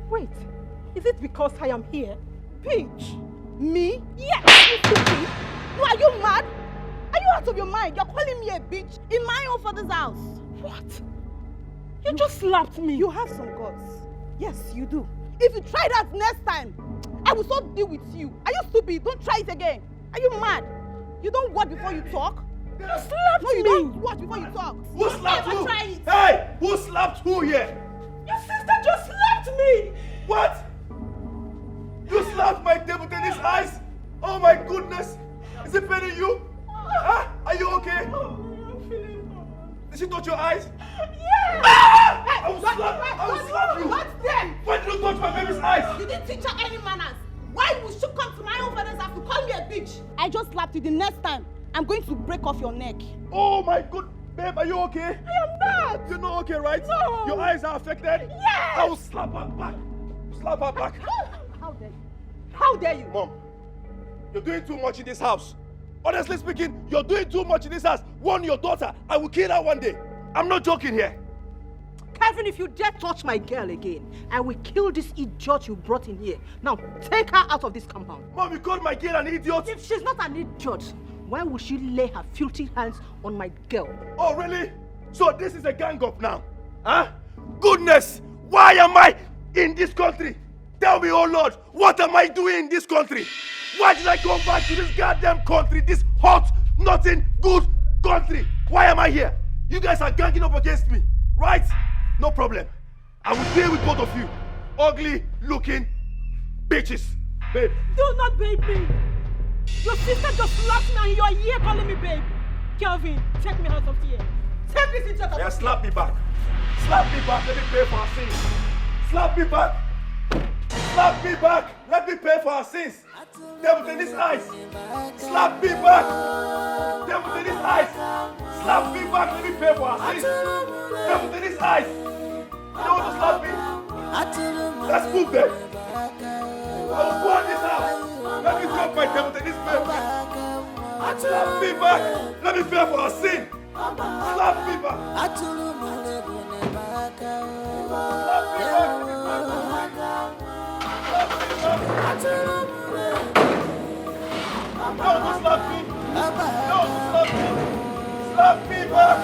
Wait, is it because I am here? Bitch! Me? Yes, you stupid! No, are you mad? Are you out of your mind? You're calling me a bitch in my own father's house. What? You just slapped me. You have some guts. Yes, you do. If you try that next time, I will so deal with you. Are you stupid? Don't try it again. Are you mad? You don't watch before you talk? You slapped me. No, you don't watch before you talk. Who slapped who? Try it. Hey! Who slapped who here? Your sister just slapped me. What? You slapped my table tennis eyes? Oh my goodness! Is it paining you? Huh? Are you okay? I'm feeling Did she touch your eyes? Yeah! I will slap you! What's them? Why did you touch my baby's eyes? You didn't teach her any manners. Why would she come to my own father's house to call me a bitch? I just slapped you. The next time, I'm going to break off your neck. Oh my good babe, are you okay? I am not. You're not okay, right? No. Your eyes are affected? Yes. I will slap her back. Slap her back. How dare you? How dare you? Mom, you're doing too much in this house. Honestly speaking, you're doing too much in this house. Warn your daughter. I will kill her one day. I'm not joking here. Kevin, if you dare touch my girl again, I will kill this idiot you brought in here. Now, take her out of this compound. Mom, you called my girl an idiot? If she's not an idiot, why would she lay her filthy hands on my girl? Oh, really? So this is a gang up now? Huh? Goodness! Why am I in this country? Tell me, oh Lord, what am I doing in this country? Why did I come back to this goddamn country, this hot, nothing good country? Why am I here? You guys are ganging up against me, right? No problem. I will deal with both of you. Ugly looking bitches. Babe. Do not babe me. Your sister just slapped me and you are here calling me babe. Kelvin, take me out of here. Take this idiot out of here. Yeah, slap me back. Slap me back. Let me pay for our sins. Slap me back. Slap me back. Let me pay for our sins. Devil in his eyes. Slap me back. Devil in his eyes. Slap me back. Let me pay for our sins. Devil in his eyes. You don't want to slap me? Let's move there. I will go on this house. Let me drop my devil in his face. Slap me back. Let me pay for our sin. Slap me back. No, don't slap me. No, don't slap me. Slap me back.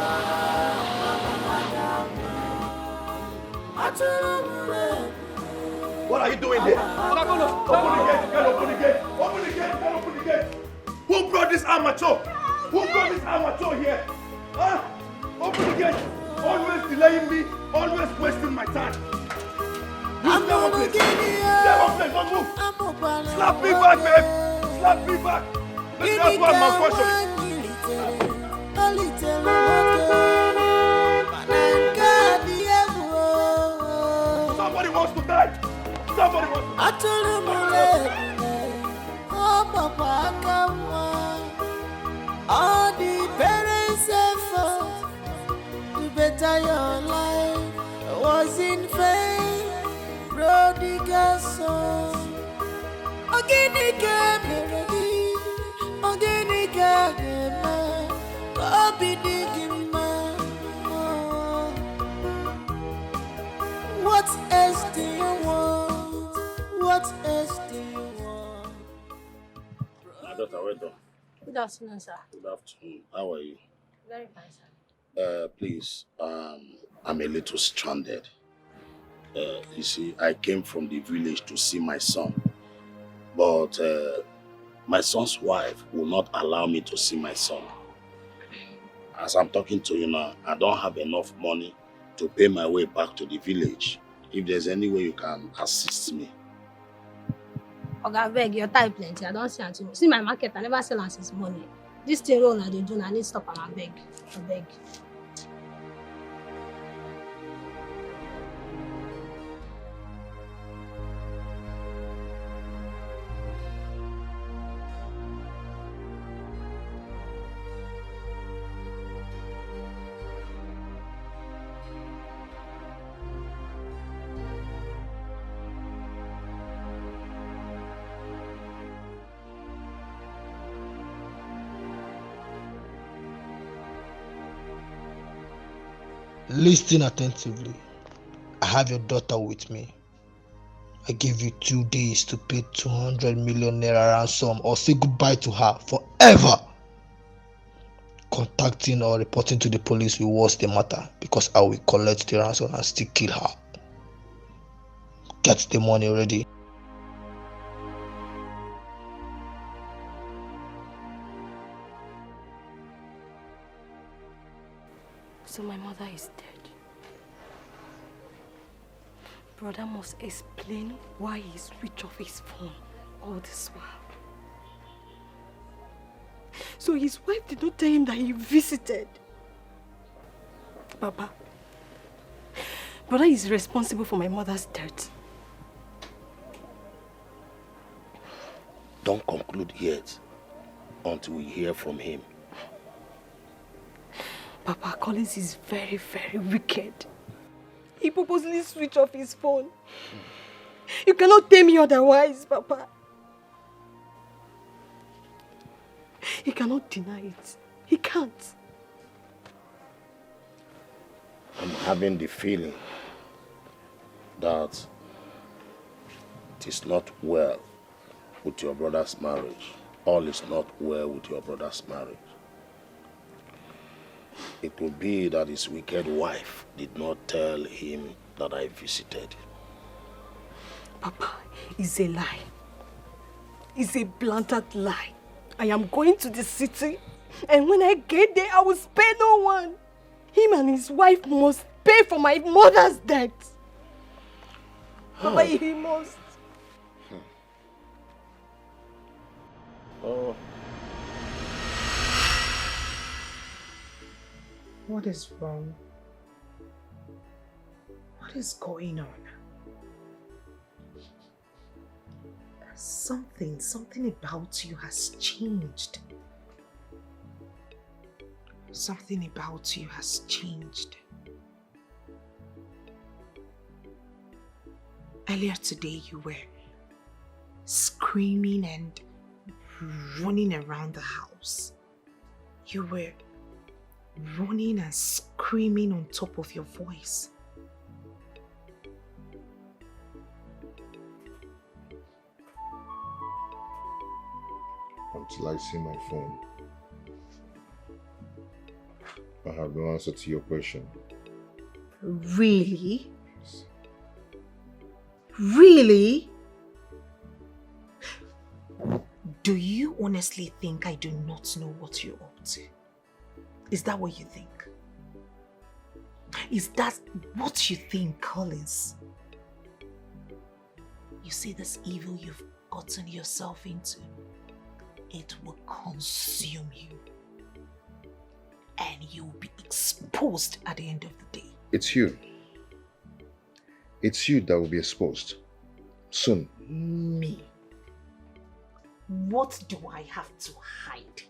What are you doing here? Open the gate. You can't open the gate. Open the gate. You can't open the gate. Who brought this amateur? Who brought this amateur here? Huh? Open the gate. Always delaying me. Always wasting my time. You stay one place. Stay one place. Don't move. Slap me back, babe. Slap me back. That's why I'm unfortunate. Somebody wants to die. Somebody wants to. All the parents' effort to better your life was in vain. Prodigal son, organic melody, organic man, copy digging man. What else do you want? What else do you want? My daughter, well done. Good afternoon, sir. Good afternoon. How are you? Very fine, sir. Please, I'm a little stranded. You see, I came from the village to see my son, but my son's wife will not allow me to see my son. As I'm talking to you now, I don't have enough money to pay my way back to the village. If there's any way you can assist me. Okay, I beg, your time plenty. I don't see until see my market. I never sell since money. This thing roll they do, I need stop and I beg. I beg. Listen attentively. I have your daughter with me. I give you 2 days to pay 200 million naira ransom or say goodbye to her forever. Contacting or reporting to the police will worse the matter because I will collect the ransom and still kill her. Get the money ready. So my mother is dead. Brother must explain why he switched off his phone all this while. So his wife did not tell him that he visited. Papa, brother is responsible for my mother's death. Don't conclude yet until we hear from him. Papa, Collins is very, very wicked. He purposely switched off his phone. You cannot tell me otherwise, Papa. He cannot deny it. He can't. I'm having the feeling that it is not well with your brother's marriage. All is not well with your brother's marriage. It could be that his wicked wife did not tell him that I visited. Papa, it's a lie. It's a blatant lie. I am going to the city, and when I get there, I will spare no one. Him and his wife must pay for my mother's death. Papa, he must. Oh. What is wrong? What is going on? Something about you has changed. Something about you has changed. Earlier today you were screaming and running around the house. You were running and screaming on top of your voice. Until I see my phone, I have no answer to your question. Really? Really? Do you honestly think I do not know what you're up to? Is that what you think? Is that what you think, Collins? You see this evil you've gotten yourself into? It will consume you. And you'll be exposed at the end of the day. It's you. It's you that will be exposed. Soon. Me. What do I have to hide?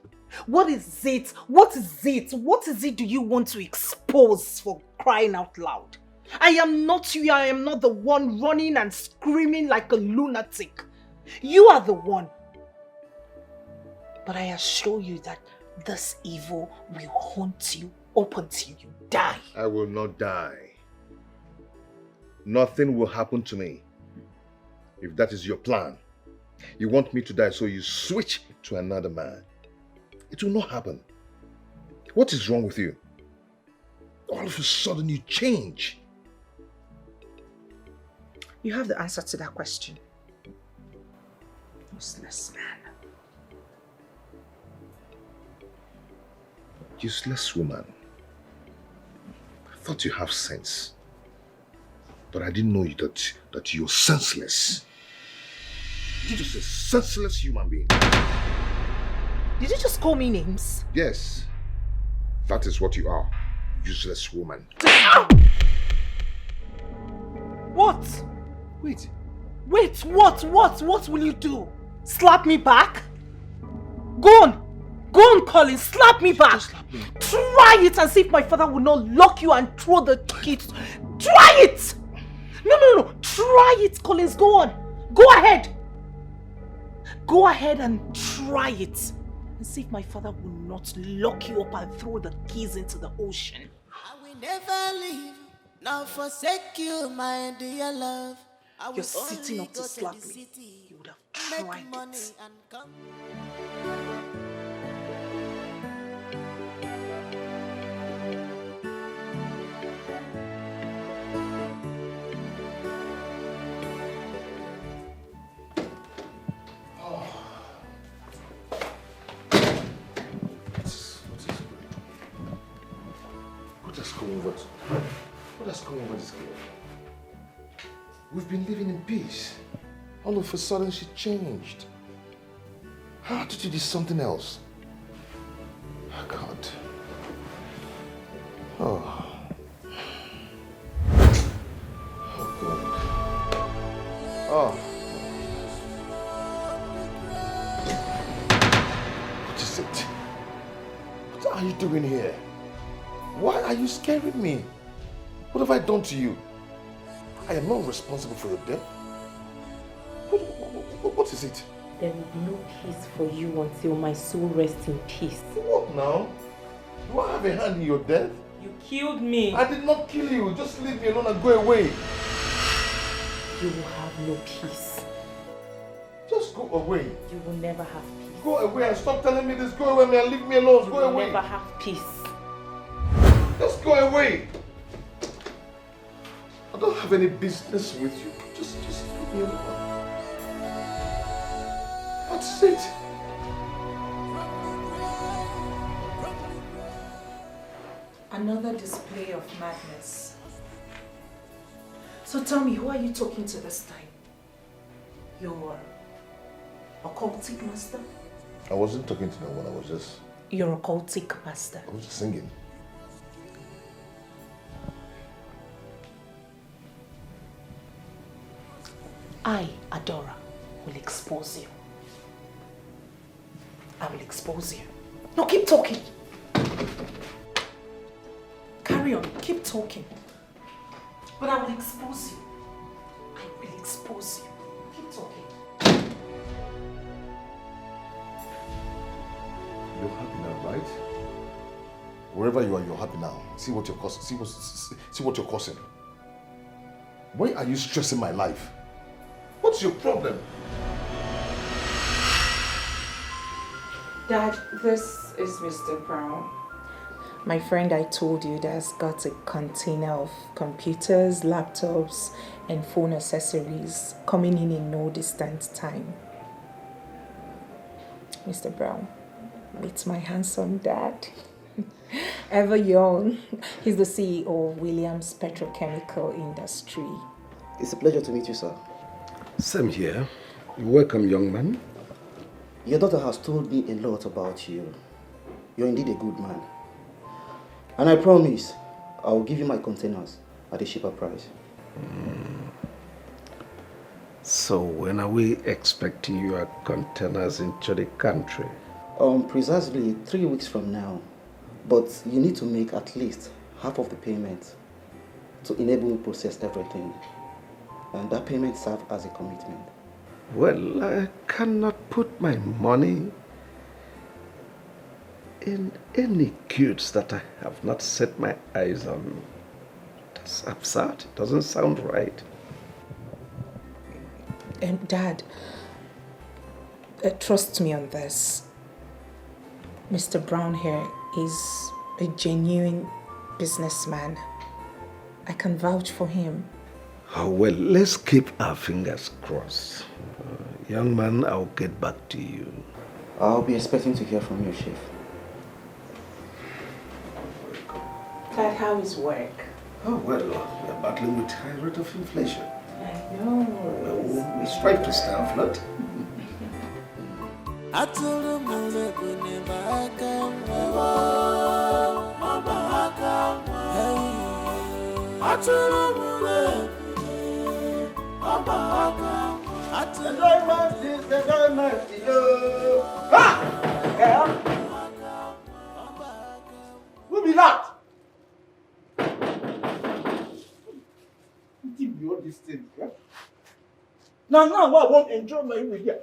What is it? What is it? What is it do you want to expose, for crying out loud? I am not you. I am not the one running and screaming like a lunatic. You are the one. But I assure you that this evil will haunt you up until you die. I will not die. Nothing will happen to me. If that is your plan, you want me to die so you switch to another man. It will not happen. What is wrong with you? All of a sudden you change. You have the answer to that question. Useless man. Useless woman. I thought you have sense. But I didn't know that you're senseless. You're just a senseless human being. Did you just call me names? Yes. That is what you are. Useless woman. What? Wait. Wait, what? What will you do? Slap me back? Go on, Colin, slap me back. Slap me. Try it and see if my father will not lock you and throw the kids. Try it! No. Try it, Collins. Go on. Go ahead. Go ahead and try it. And see if my father will not lock you up and throw the keys into the ocean. I will never leave, nor forsake you, my dear love. You're sitting up to slap me. You would have tried it. And come. What has come over this girl? We've been living in peace. All of a sudden she changed. How did you do something else? Oh God. Oh. Oh God. Oh. What is it? What are you doing here? Why are you scaring me? What have I done to you? I am not responsible for your death. What is it? There will be no peace for you until my soul rests in peace. What now? Do I have a hand in your death? You killed me. I did not kill you. Just leave me alone and go away. You will have no peace. Just go away. You will never have peace. Go away and stop telling me this. Go away and leave me alone. You Go will away. never have peace. Just go away. I don't have any business with you. Just leave me alone. What's it? Another display of madness. So tell me, who are you talking to this time? Your occultic master? I wasn't talking to no one. I was just... Your occultic master. I was just singing. I, Adora, will expose you. I will expose you. No, keep talking. Carry on, keep talking. But I will expose you. I will expose you. Keep talking. You're happy now, right? Wherever you are, you're happy now. See what you're causing. See what you're causing. Why are you stressing my life? What's your problem? Dad, this is Mr. Brown. My friend I told you that's got a container of computers, laptops, and phone accessories coming in no distant time. Mr. Brown, meet my handsome dad. Ever young, he's the CEO of Williams Petrochemical Industry. It's a pleasure to meet you, sir. Same here. Welcome, young man. Your daughter has told me a lot about you. You're indeed a good man. And I promise, I will give you my containers at a cheaper price. So when are we expecting your containers into the country? Precisely 3 weeks from now. But you need to make at least half of the payment to enable me to process everything. And that payment serves as a commitment. Well, I cannot put my money in any goods that I have not set my eyes on. That's absurd. It doesn't sound right. Dad, trust me on this. Mr. Brown here is a genuine businessman. I can vouch for him. Oh, well, let's keep our fingers crossed. Young man, I'll get back to you. I'll be expecting to hear from you, Chief. Dad, how is work? Oh, well, we're battling with high rate of inflation. I know. We strive to stay afloat. Who be that? All these things, yeah? Now I won't enjoy my evening here.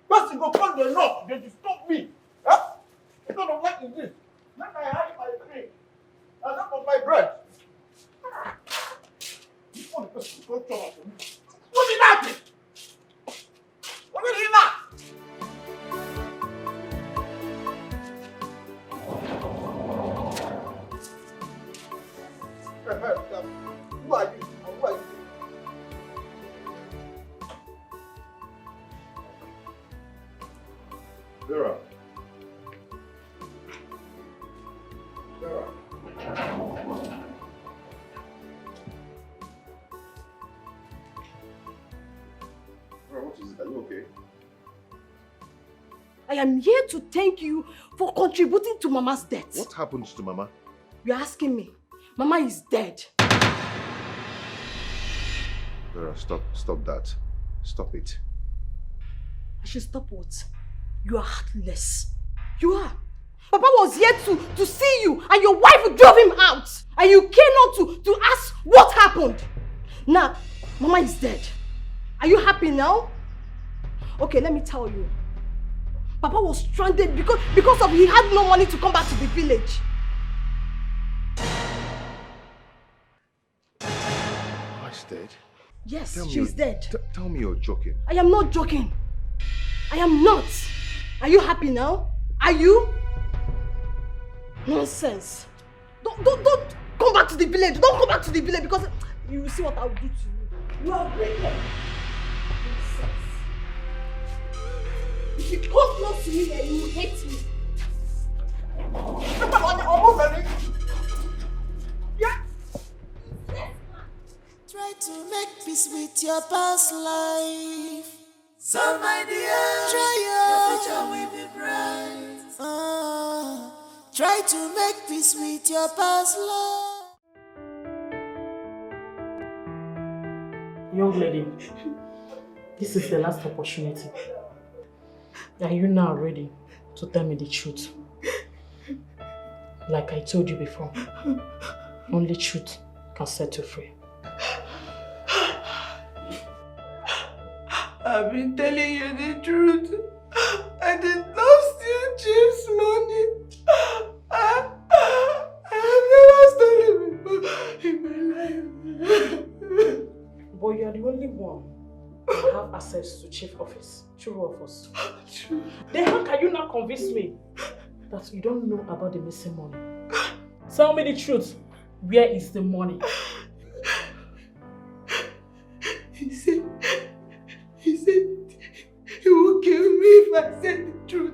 First you go call the knock, they disturb me. Huh? What kind of life is this? Now I have my drink. I don't want my bread. This one is just so trouble for me. What is that? What is that? Who are you? Who are you? Vera. Vera. Vera, what is it? Are you okay? I am here to thank you for contributing to Mama's death. What happened to Mama? You're asking me. Mama is dead. Vera, stop that. Stop it. I should stop what? You are heartless. You are. Papa was here to see you and your wife drove him out. And you came not to ask what happened. Now, Mama is dead. Are you happy now? Okay, let me tell you. Papa was stranded because of he had no money to come back to the village. Mama's dead? Yes, she's dead. Tell me you're joking. I am not joking. I am not. Are you happy now? Are you? Nonsense. Don't come back to the village. Don't come back to the village because you will see what I will do to you. You are wicked. Nonsense. If you come close to me, then you will hate me. Yeah. Try to make peace with your past life. So my dear, try your future will be bright. Try to make peace with your past life. Young lady, this is the last opportunity. Are you now ready to tell me the truth? Like I told you before, only truth can set you free. I've been telling you the truth. I did not steal Chief's money. I have never stolen before in my life. But you are the only one who have access to chief office. True of us. True. Then how can you now convince me that you don't know about the missing money? Tell me the truth. Where is the money? He said he will kill me if I say the truth.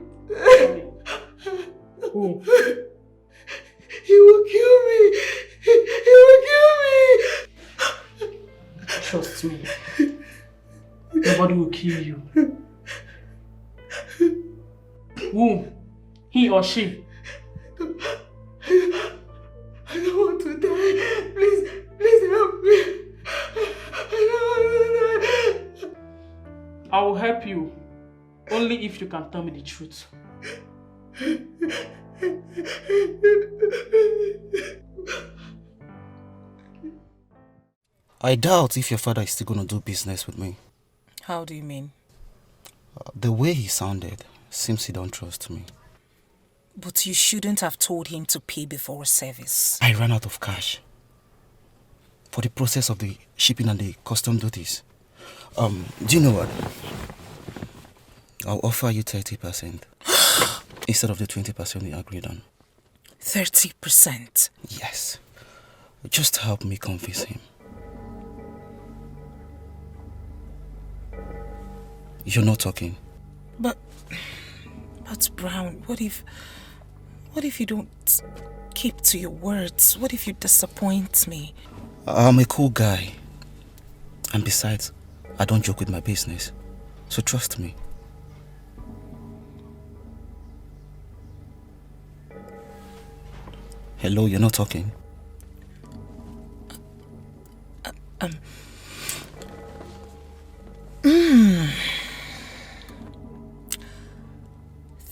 Who? He will kill me. He will kill me. Trust me. Nobody will kill you. Who? He or she? I don't want to die. Please help me. I don't want to die. I will help you. Only if you can tell me the truth. I doubt if your father is still going to do business with me. How do you mean? The way he sounded seems he don't trust me. But you shouldn't have told him to pay before service. I ran out of cash for the process of the shipping and the custom duties. Do you know what? I'll offer you 30% instead of the 20% we agreed on. 30%? Yes. Just help me convince him. You're not talking. But Brown, what if you don't keep to your words? What if you disappoint me? I'm a cool guy. And besides, I don't joke with my business. So trust me. Hello, you're not talking.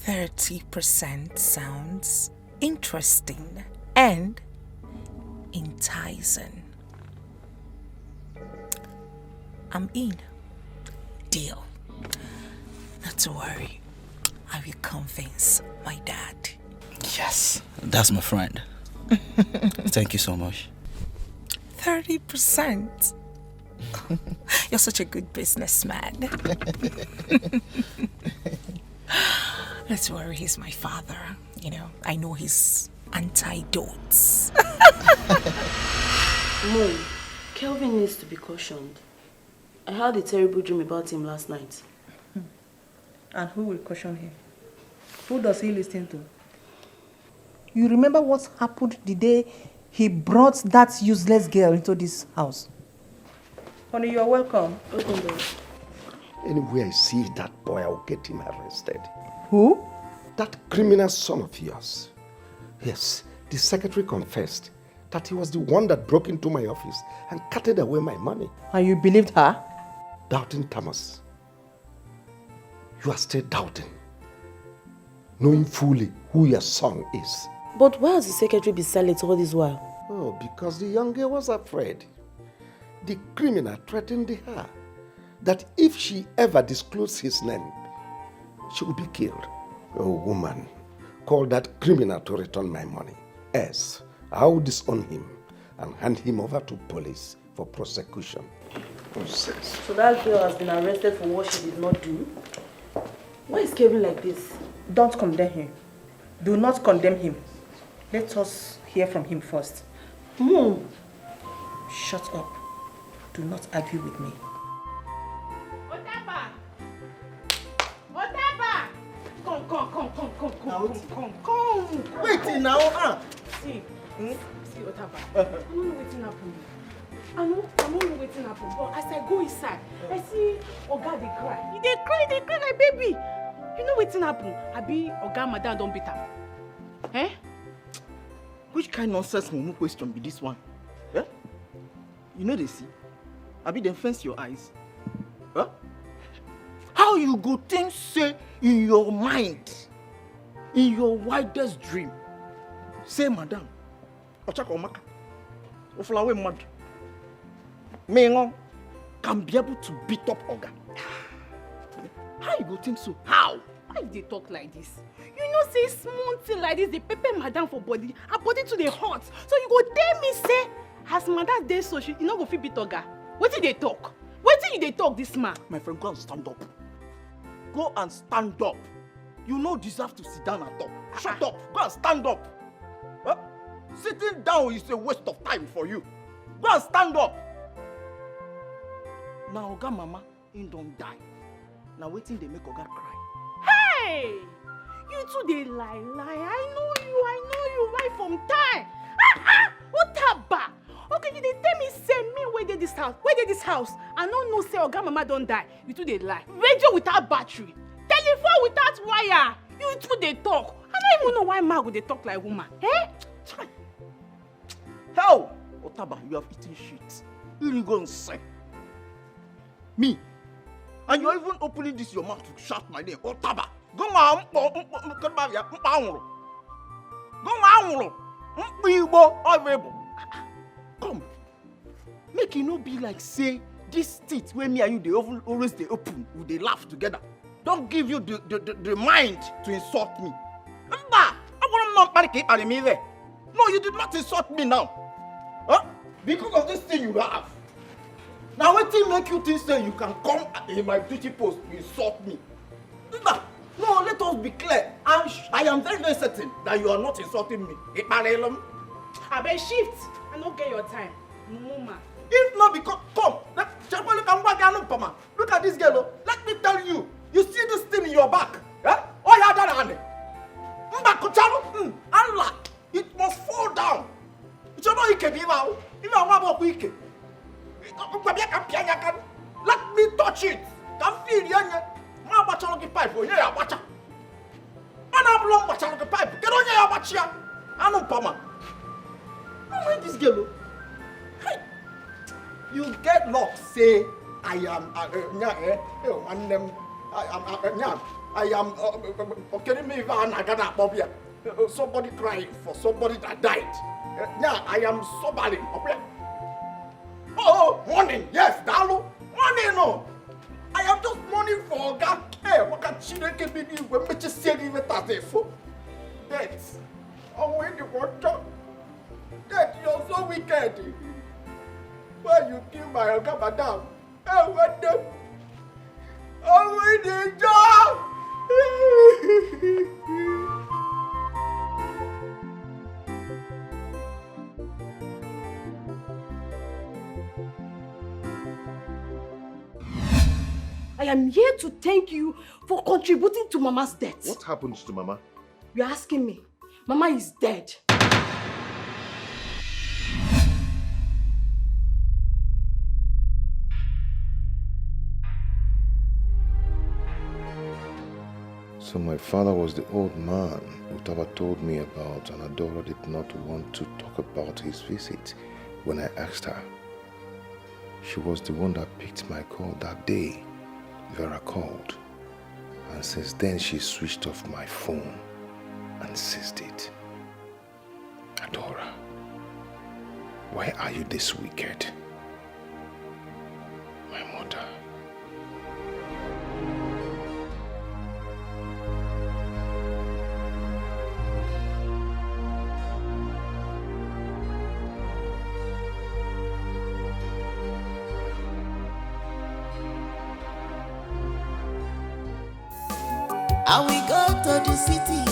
30% sounds interesting and enticing. I'm in. Deal. Not to worry. I will convince my dad. Yes, that's my friend. Thank you so much. 30%. You're such a good businessman. Not to worry, he's my father. You know, I know his antidotes. Mom, Kelvin needs to be cautioned. I had a terrible dream about him last night. And who will caution him? Who does he listen to? You remember what happened the day he brought that useless girl into this house? Honey, you're welcome. Open door. Anywhere I see that boy, I'll get him arrested. Who? That criminal son of yours. Yes, the secretary confessed that he was the one that broke into my office and carted away my money. And you believed her? Doubting Thomas. You are still doubting, knowing fully who your son is. But why has the secretary been silent all this while? Oh, because the young girl was afraid. The criminal threatened her that if she ever disclosed his name, she would be killed. Oh, woman, call that criminal to return my money. Else, I will disown him and hand him over to police for prosecution. So that girl has been arrested for what she did not do? Why is Kevin like this? Don't condemn him. Do not condemn him. Let us hear from him first. Mom! Shut up. Do not argue with me. Otaba! Otaba! Come. Wait now, See, Otaba. I don't know what's happening. I don't know what's happening. But as I go inside, I see Oga dey cry. They cry like baby. You know what's happening? Abi Oga madam don't beat am. Eh? Which kind of nonsense mumu question be this one? Eh? You know they see? Abi dem fence your eyes. Huh? How you go think say in your mind, in your wildest dream, say madam, Ochaka Omaka, Oflawe mad, Mengo can be able to beat up Oga. How you go think so? How? Why they talk like this? You know say small thing like this, they pepper madam for body, her body to the hot. So you go tell me say, as madam dey so she you no go fit beat Oga. Wetin they talk? Wetin you dey talk this man? My friend, go and stand up. Go and stand up. You no deserve to sit down and talk. Shut up. Go and stand up. Huh? Sitting down is a waste of time for you. Go and stand up. Now Oga mama ain't don't die. Now waiting they make Oga cry. Hey! You two they lie. I know you right from time. Otaba! Okay, you dey tell me say me where dey this house? I don't know say Oga mama don't die. You two they lie. Radio without battery. Telephone without wire. You two they talk. I don't even know why man go dey talk like woman. Eh? Hell! Otaba, you have eaten shit. You really go and say. Me, And you're even opening this your mouth to shout my name. Otaba. Go on, come. Make it no be like say this teeth where me and you they always they open, they laugh together. Don't give you the mind to insult me. I want not panic at me there. No, you did not insult me now. Huh? Because of this thing you have. Now what thing make you think say you can come in my duty post to insult me? No, let us be clear. I am very, very certain that you are not insulting me. I bet shift. I don't get your time. Mama. If not because, come, look at this girl. Let me tell you, you see this thing in your back. Eh? Oh, yeah, that Allah, it must fall down. It's not Ike, let me touch it. Can feel it. Ma bachalogi pipe, oh yeah, bacha. Ana blong bachalogi pipe. Get on your bacha. Anu pama. No, this girl. Hey, you get locked. Say I am. I am. Okay, me somebody crying for somebody that died. Yeah, I am somebody. Oh, morning. Yes, Dalu. Morning, no. I am just mourning for God. Hey, what can Chinenye be doing when we just say even that for death? Oh, when you want to death, you're so wicked. Why you kill my Oga Madam? Hey, what the? Oh, when the job. I am here to thank you for contributing to Mama's death. What happens to Mama? You're asking me. Mama is dead. So my father was the old man Utaba told me about, and Adora did not want to talk about his visit. When I asked her, she was the one that picked my call that day. Vera called, and since then she switched off my phone and seized it. Adora, why are you this wicked? My mother. I will go to the city,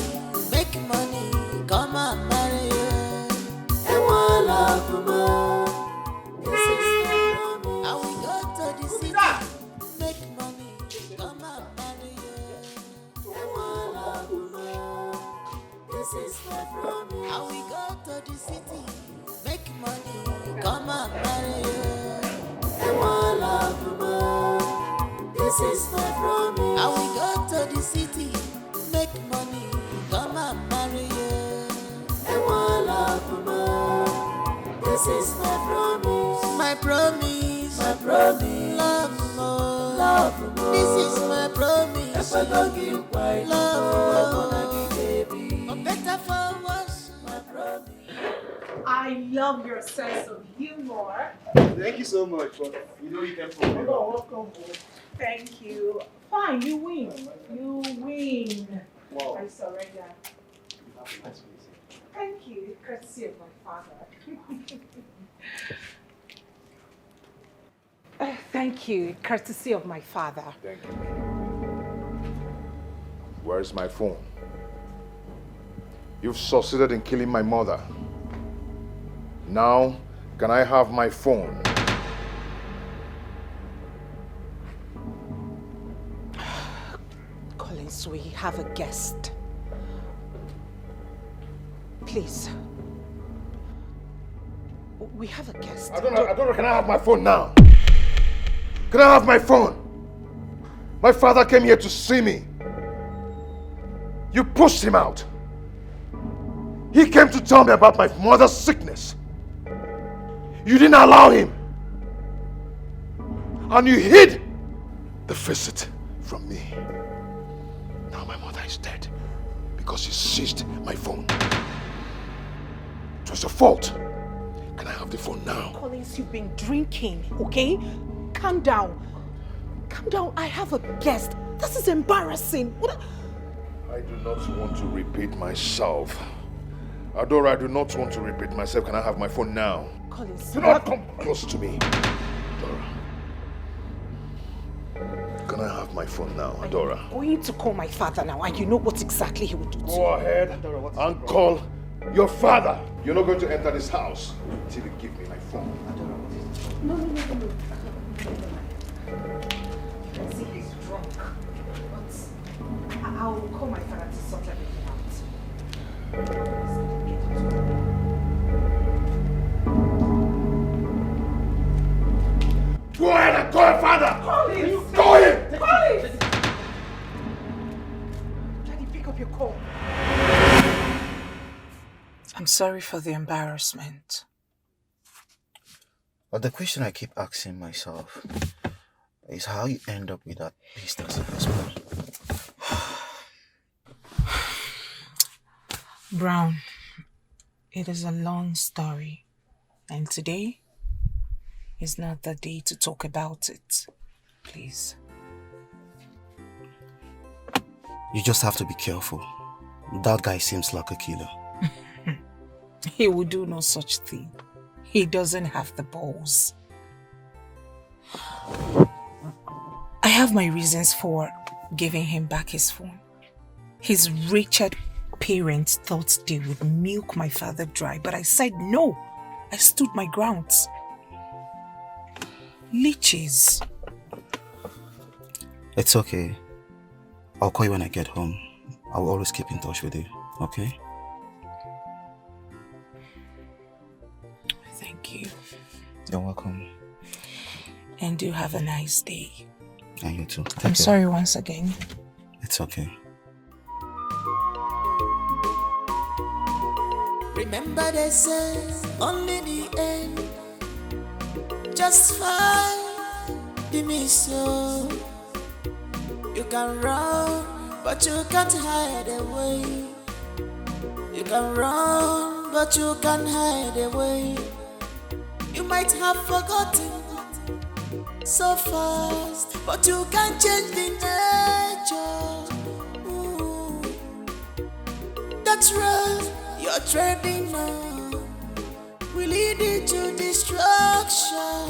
make money, come and marry you. And one love more. This is my promise. I will go to the city, make money, come and marry you. And one love more. This is my promise. I will go to the city, make money, come and marry you. And one love more. This is my promise. I will go to the city, make money, come and marry you. And one love more. This is my promise. My promise. My promise. Love more. Love more. This is my promise. If I don't give my love more, for better for worse. My promise. I love your sense of humor. Thank you so much. You know you can for me. Welcome. Thank you. Fine, you win. You win. Wow. I surrender. Thank you. Courtesy of my father. Thank you. Courtesy of my father. Thank you. Where's my phone? You've succeeded in killing my mother. Now, can I have my phone? Collins, we have a guest. Please. We have a guest. I don't know. Can I have my phone now? Can I have my phone? My father came here to see me. You pushed him out. He came to tell me about my mother's sickness. You didn't allow him. And you hid the visit from me. Now my mother is dead because she seized my phone. It was your fault. Can I have the phone now? Collins, you've been drinking, okay? Calm down. Calm down. I have a guest. This is embarrassing. I do not want to repeat myself. Adora, I do not want to repeat myself. Can I have my phone now? Collins, do not come close to me. Adora. Can I have my phone now, Adora? I'm going to call my father now, and you know what exactly he would do to you. Go ahead and call your father. You're not going to enter this house until you give me my phone. No. I see he's drunk. But I'll call my father to sort everything out. Go ahead and call your father! Collins! Go in! Collins! Daddy, pick up your call. I'm sorry for the embarrassment. But the question I keep asking myself is how you end up with that business investment. Brown, it is a long story, and today is not the day to talk about it. Please. You just have to be careful. That guy seems like a killer. He will do no such thing. He doesn't have the balls. I have my reasons for giving him back his phone. His wretched parents thought they would milk my father dry, but I said no. I stood my grounds. Leeches. It's okay. I'll call you when I get home. I will always keep in touch with you, okay? Thank you. You're welcome. And do have a nice day. And you too. Take I'm care. sorry once again. It's okay. Remember they say only the end just fine. Miss you. You can run, but you can't hide away. You can run, but you can't hide away. You might have forgotten so fast, but you can't change the nature. Ooh. That's right, you're treading now will lead you to destruction.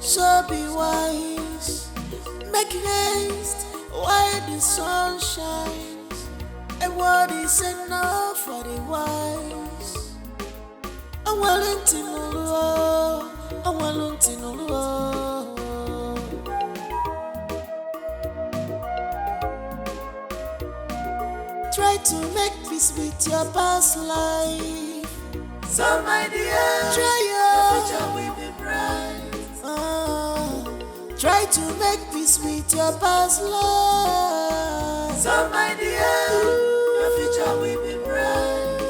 So be wise, make haste while the sun shines. And what is enough for the wise? I'm willing to know, I'm willing to know. Try to make peace with your past life. So my dear, try your future will be bright. Try to make peace with your past life. So my dear, your future will be bright.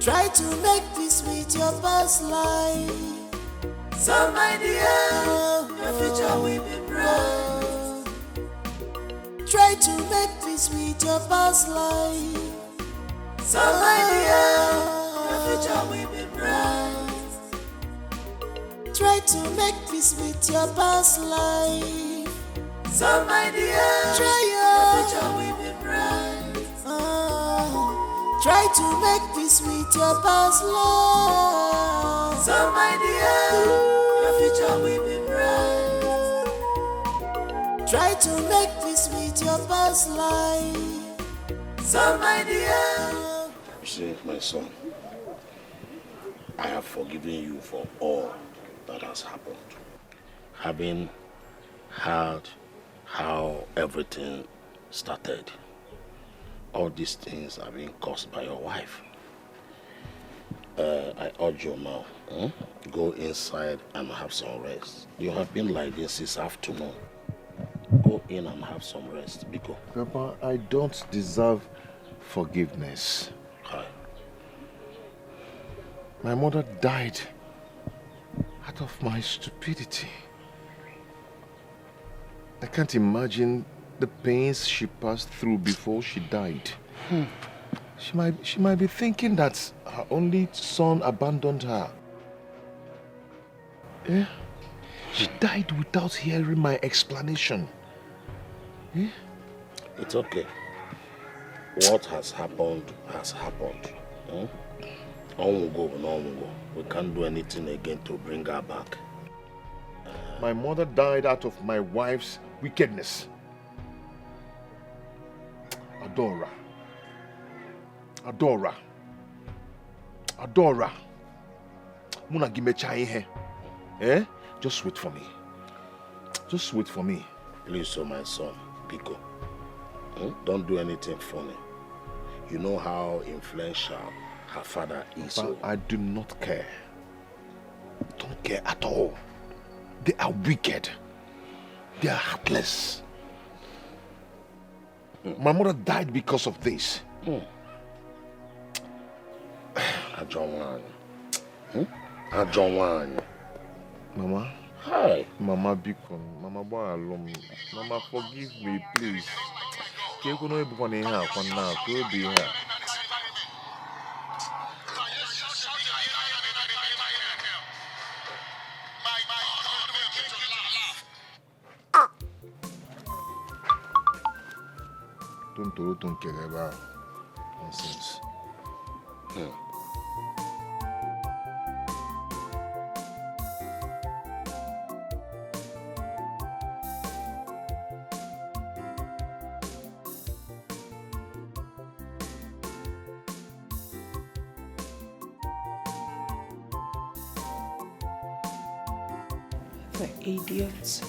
Try to make peace with your past life. So my dear, your future will be bright. Try to make peace with your past life. So my dear, your future will be bright. Try to make peace with your past life. So my dear, try your future will be bright. Try to make peace with your past life. So my dear, your future will be bright. Try to make peace with your past life. So my dear. You see, my son, I have forgiven you for all that has happened. Having heard how everything started, all these things are being caused by your wife. I urge you now, go inside and have some rest. You have been like this since afternoon. Go in and have some rest, Biko. Papa, I don't deserve forgiveness. Hi. My mother died out of my stupidity. I can't imagine the pains she passed through before she died. She might be thinking that her only son abandoned her. Yeah? She died without hearing my explanation. Yeah? It's okay. What has happened has happened. On will go, and on will go. We can't do anything again to bring her back. My mother died out of my wife's wickedness. Adora. Muna gimecha ihe. Eh? Just wait for me. Just wait for me. Please, my son, Pico. Don't do anything funny. You know how influential her father is. But I do not care. Don't care at all. They are wicked. They are heartless. My mother died because of this. I don't want. Mama? Hi. Mama Beacon. Mama Boalum. Mama, forgive me, please. Can't go no one in here for now. Could be here. Don't care about nonsense. The idiot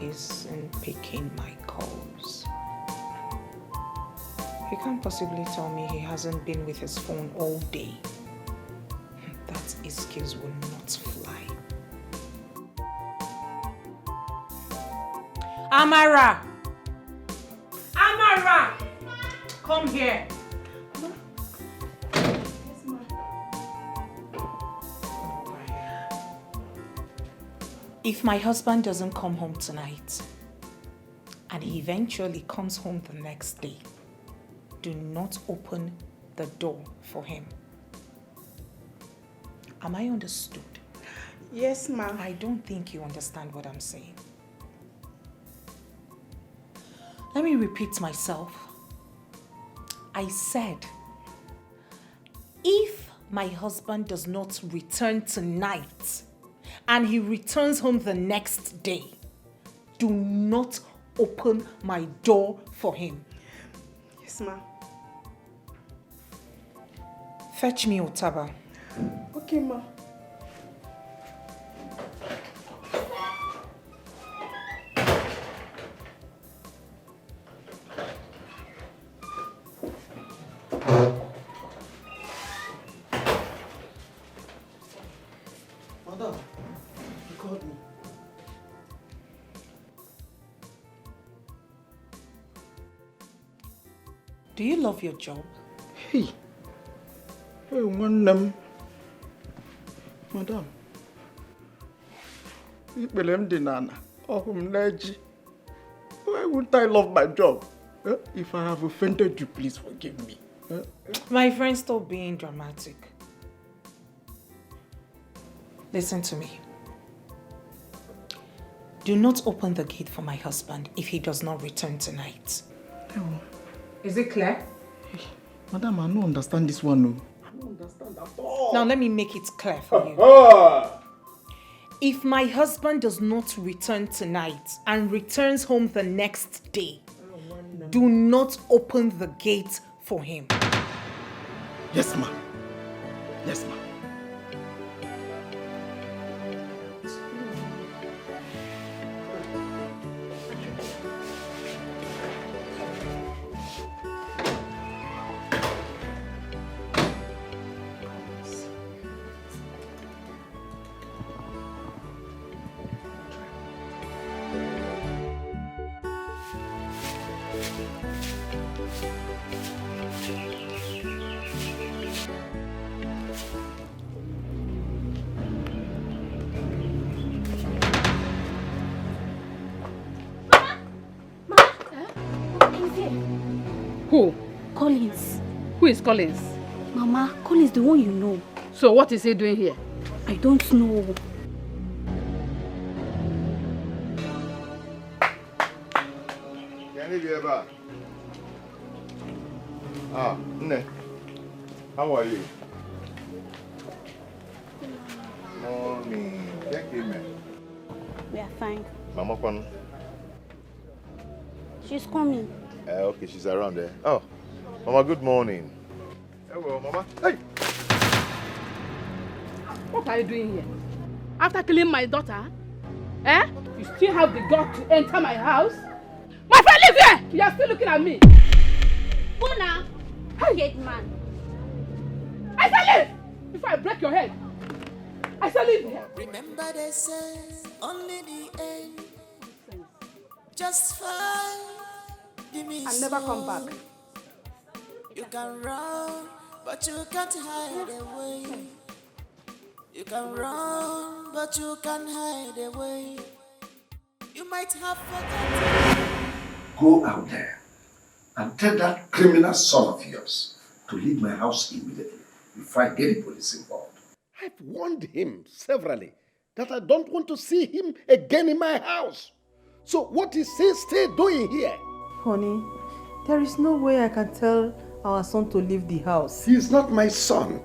isn't picking my calls. He can't possibly tell me he hasn't been with his phone all day. That excuse will not fly. Amara! Amara! Come here. If my husband doesn't come home tonight, and he eventually comes home the next day, do not open the door for him. Am I understood? Yes, ma'am. I don't think you understand what I'm saying. Let me repeat myself. I said, if my husband does not return tonight, and he returns home the next day, do not open my door for him. Yes, ma'am. Fetch me Otaba. Okay, ma'am. Madam, you called me. Do you love your job? Hey, one name. Madam, why wouldn't I love my job? If I have offended you, please forgive me. My friend, stop being dramatic. Listen to me. Do not open the gate for my husband if he does not return tonight. Is it clear? Madam, I don't understand this one. No. I don't understand at all. Now let me make it clear for you. If my husband does not return tonight and returns home the next day, do not open the gate for him. Yes, ma'am. Yes, ma'am. here. Who? Collins. Who is Collins? Mama, Collins, the one you know. So what is he doing here? I don't know. Chinenye Ubah. Ah, Nne. How are you? Morning. Thank you, man. We are fine. Mama Kwan. She's coming. Okay, she's around there. Oh, Mama, good morning. Hello, Mama. Hey! What are you doing here? After killing my daughter? Eh? You still have the gut to enter my house? My friend, leave here! You are still looking at me. Bona! Gate man. I said leave! Before I break your head. I said leave here. Remember they say only the end. Just fine. And never come back. You can run, but you can't hide away. You can run, but you can't hide away. You might have forgotten. Go out there and tell that criminal son of yours to leave my house immediately before I get the police involved. I've warned him severally that I don't want to see him again in my house. So what is he still doing here? Honey, there is no way I can tell our son to leave the house. He is not my son.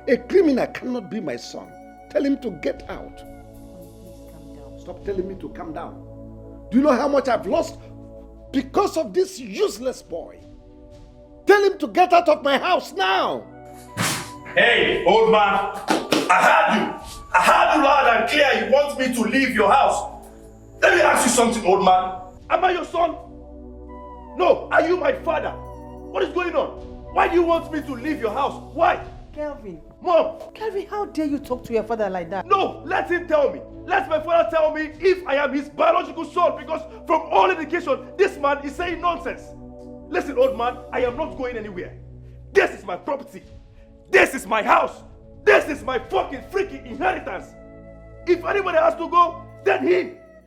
A criminal cannot be my son. Tell him to get out. Please calm down. Stop telling me to calm down. Do you know how much I've lost because of this useless boy? Tell him to get out of my house now. Hey, old man, I heard you. I heard you loud and clear. You want me to leave your house. Let me ask you something, old man. Am I your son? No, are you my father? What is going on? Why do you want me to leave your house? Why? Kelvin. Mom. Kelvin, how dare you talk to your father like that? No, let him tell me. Let my father tell me if I am his biological son, because from all indication, this man is saying nonsense. Listen, old man, I am not going anywhere. This is my property. This is my house. This is my fucking freaking inheritance. If anybody has to go, then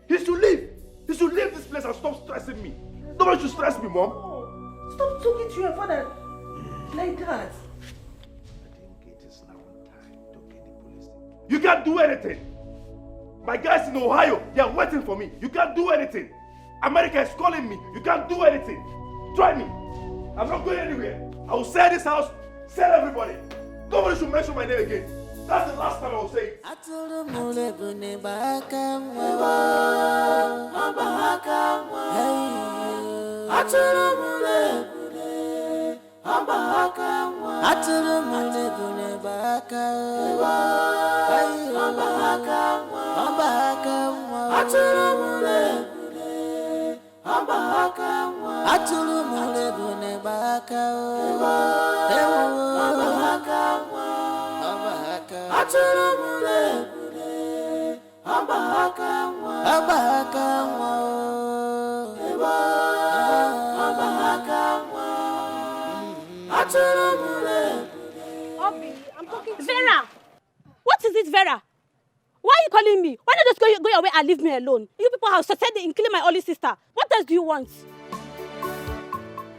he should leave. He should leave this place and stop stressing me. Nobody should stress me, Mom. Oh, stop talking to your father like that. You can't do anything. My guys in Ohio, they are waiting for me. You can't do anything. America is calling me. You can't do anything. Try me. I'm not going anywhere. I will sell this house, sell everybody. Nobody should mention my name again. That's the last time I will say it. Obi, I'm talking to Vera! What is it, Vera? Why are you calling me? Why not just go your way and leave me alone? You people have succeeded in killing my only sister. What else do you want?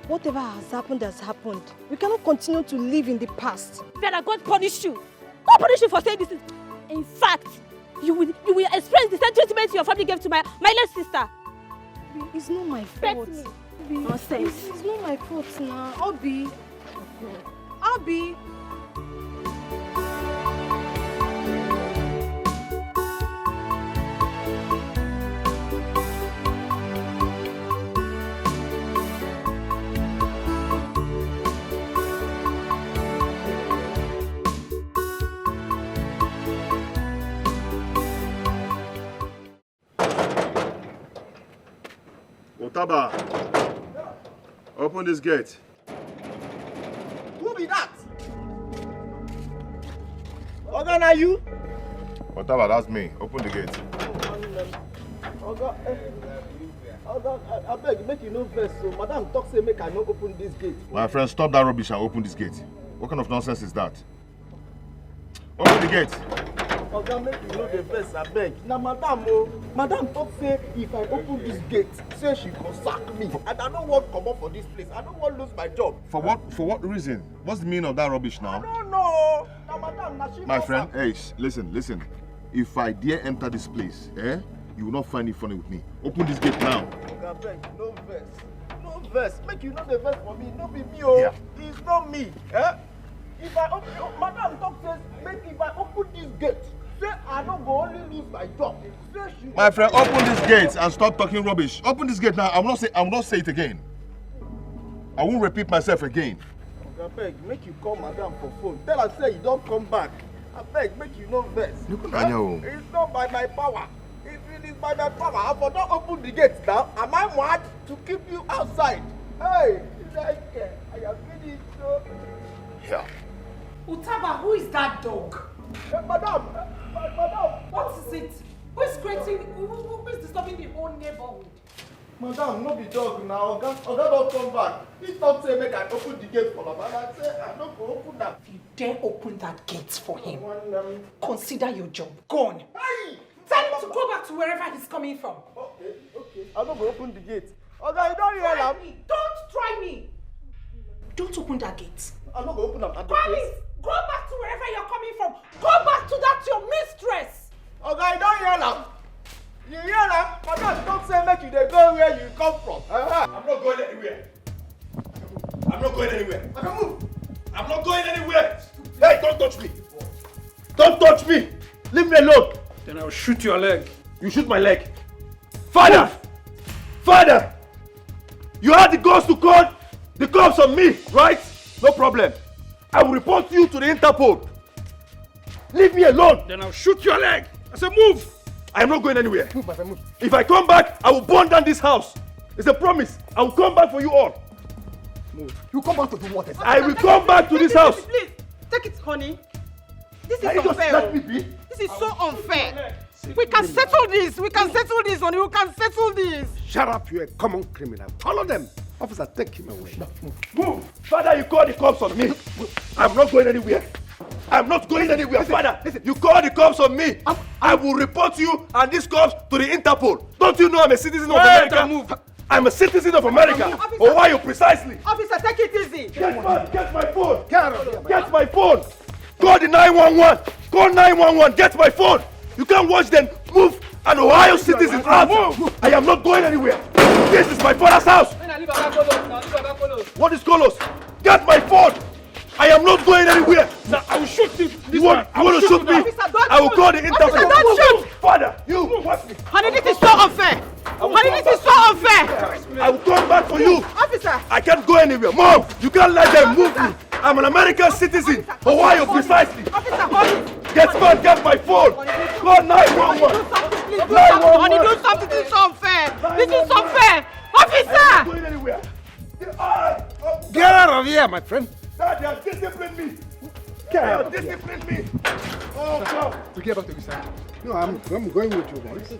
Whatever has happened. We cannot continue to live in the past. Vera, God punish you. God punish you for saying this. In fact, you will experience the same treatment your family gave to my late sister. It's not my fault. Nonsense. It's not my fault now. Obi. Obi. Otaba, open this gate. Who be that? Oga, na you? Otaba, that's me. Open the gate. Oga, I beg, make you no vex. So, Madam talk say make I no open this gate. My friend, stop that rubbish and open this gate. What kind of nonsense is that? Open the gate. Oga, make you know the best, I beg. Now, madam, madam talk say if I open this gate, say she go sack me. And I don't want to come up for this place. I don't want to lose my job. For what reason? What's the meaning of that rubbish now? I don't know. Now, madam, now she My friend, hey, listen. If I dare enter this place, you will not find it funny with me. Open this gate now. Oga, beg, no verse. No verse. Make you know the verse for me. No be me, oh. Yeah. It's not me. If I open, madam talk says, make if I open this gate, say I don't go only lose my job. My friend, open this gate and stop talking rubbish. Open this gate now. I will not say it again. I won't repeat myself again. I beg, make you call madam for phone. Tell her say you don't come back. I beg, make you know verse. It's not by my power. If it is by my power, I will not open the gate now. Am I mad to keep you outside? Hey, I am finished. Yeah. Utaba, who is that dog? Madam. What is it? Who is disturbing the whole neighborhood? Madam, no be dog now. Oga don't come back. He thought say make I open the gate for him. And I say I don't go open that. If you dare open that gate for him, consider your job gone. Hey! Tell him to go back to wherever he's coming from. Okay. I don't go open the gate. Oga, you don't hear him. Don't try me. Don't open that gate. I'm not going to open them at the place. Go back to wherever you're coming from. Go back to that your mistress. Okay, you don't hear them. You hear them? Madam, don't say make you they go where you come from. I'm not going anywhere. I can move. I'm not going anywhere. Hey, don't touch me. Don't touch me. Leave me alone. Then I'll shoot your leg. You shoot my leg. Father! You had the guts to call the cops on me, right? No problem. I will report you to the Interpol. Leave me alone. Then I'll shoot your leg. I said move. I am not going anywhere. Move, my friend, move. If I come back, I will burn down this house. It's a promise. I will come back for you all. Move. You come back to do what? I will come back to this house. Please, take it, honey. This is Can you just unfair. let me be? This is so unfair. We can settle this. We can settle this, honey. We can settle this. Shut up, you're a common criminal. Follow them. Officer, take him away. Move. Father, you call the cops on me. I'm not going anywhere. Father, listen. You call the cops on me. I will report you and these cops to the Interpol. Don't you know I'm a citizen of America? Move. I'm a citizen of America. Or why you precisely? Officer, take it easy. Get my phone. Get my phone. Call the 911. Call 911. Get my phone. You can't watch them move an Ohio citizen out. Move. I am not going anywhere. This is my father's house. What is Colos? Get my phone. I am not going anywhere. Sir, I will shoot you. You want to shoot me? I will call the Interpol. Officer, don't shoot. Father, you watch me. Honey, this is so unfair. I will come back for you. Officer. I can't go anywhere. Mom, you can't let them move me. I'm an American citizen. Ohio, precisely. Officer, honey. Get my phone. Call 911. Honey, do something. This is unfair. Officer. I'm not going anywhere. Get out of here, my friend. Dad, they have disciplined me. Oh, God. To get back to the side. No, I'm going with you guys.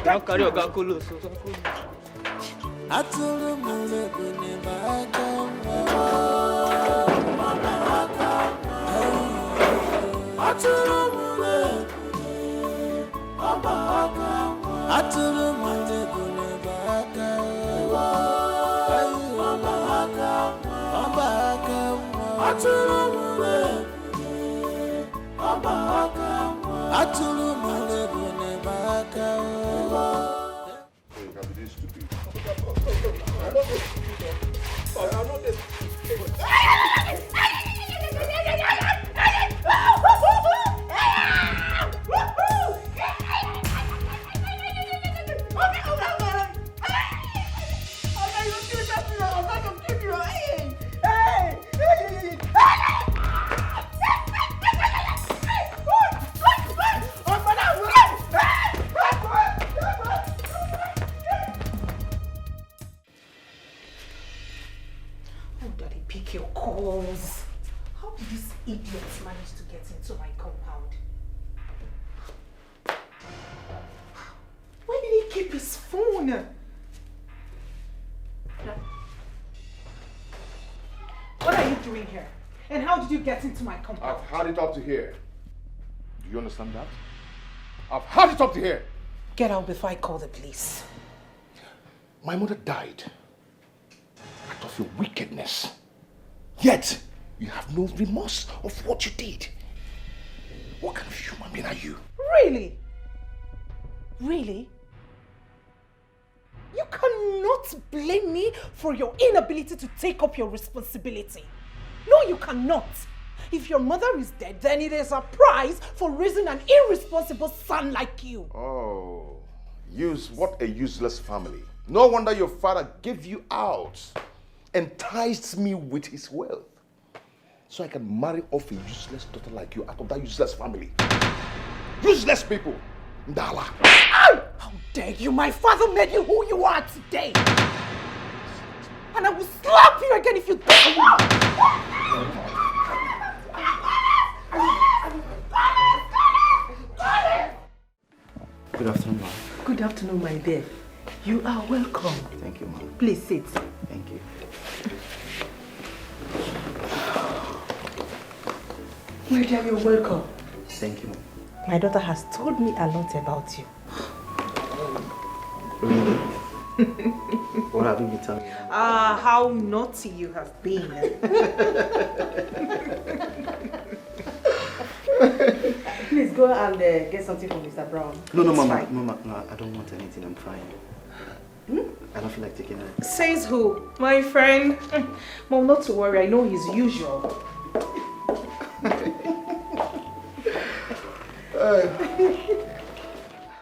Now carry your gakulo. How did these idiots manage to get into my compound? Where did he keep his phone? What are you doing here? And how did you get into my compound? I've had it up to here. Do you understand that? I've had it up to here. Get out before I call the police. My mother died out of your wickedness. Yet, you have no remorse of what you did. What kind of human being are you? Really? Really? You cannot blame me for your inability to take up your responsibility. No, you cannot. If your mother is dead, then it is a prize for raising an irresponsible son like you. Oh, what a useless family. No wonder your father gave you out, enticed me with his wealth, so I can marry off a useless daughter like you out of that useless family. Useless people. Ndala. How dare you? My father made you who you are today. And I will slap you again if you don't. Good afternoon, ma'am. Good afternoon, my dear. You are welcome. Thank you, ma'am. Please sit. Thank you. My dear, you're welcome. Thank you, ma'am. My daughter has told me a lot about you. Really? What have you been telling me? How naughty you have been. Please go and get something from Mr. Brown. No, Mama. No, I don't want anything. I'm fine. I don't feel like taking it. Says who? My friend? Mom, not to worry. I know his usual.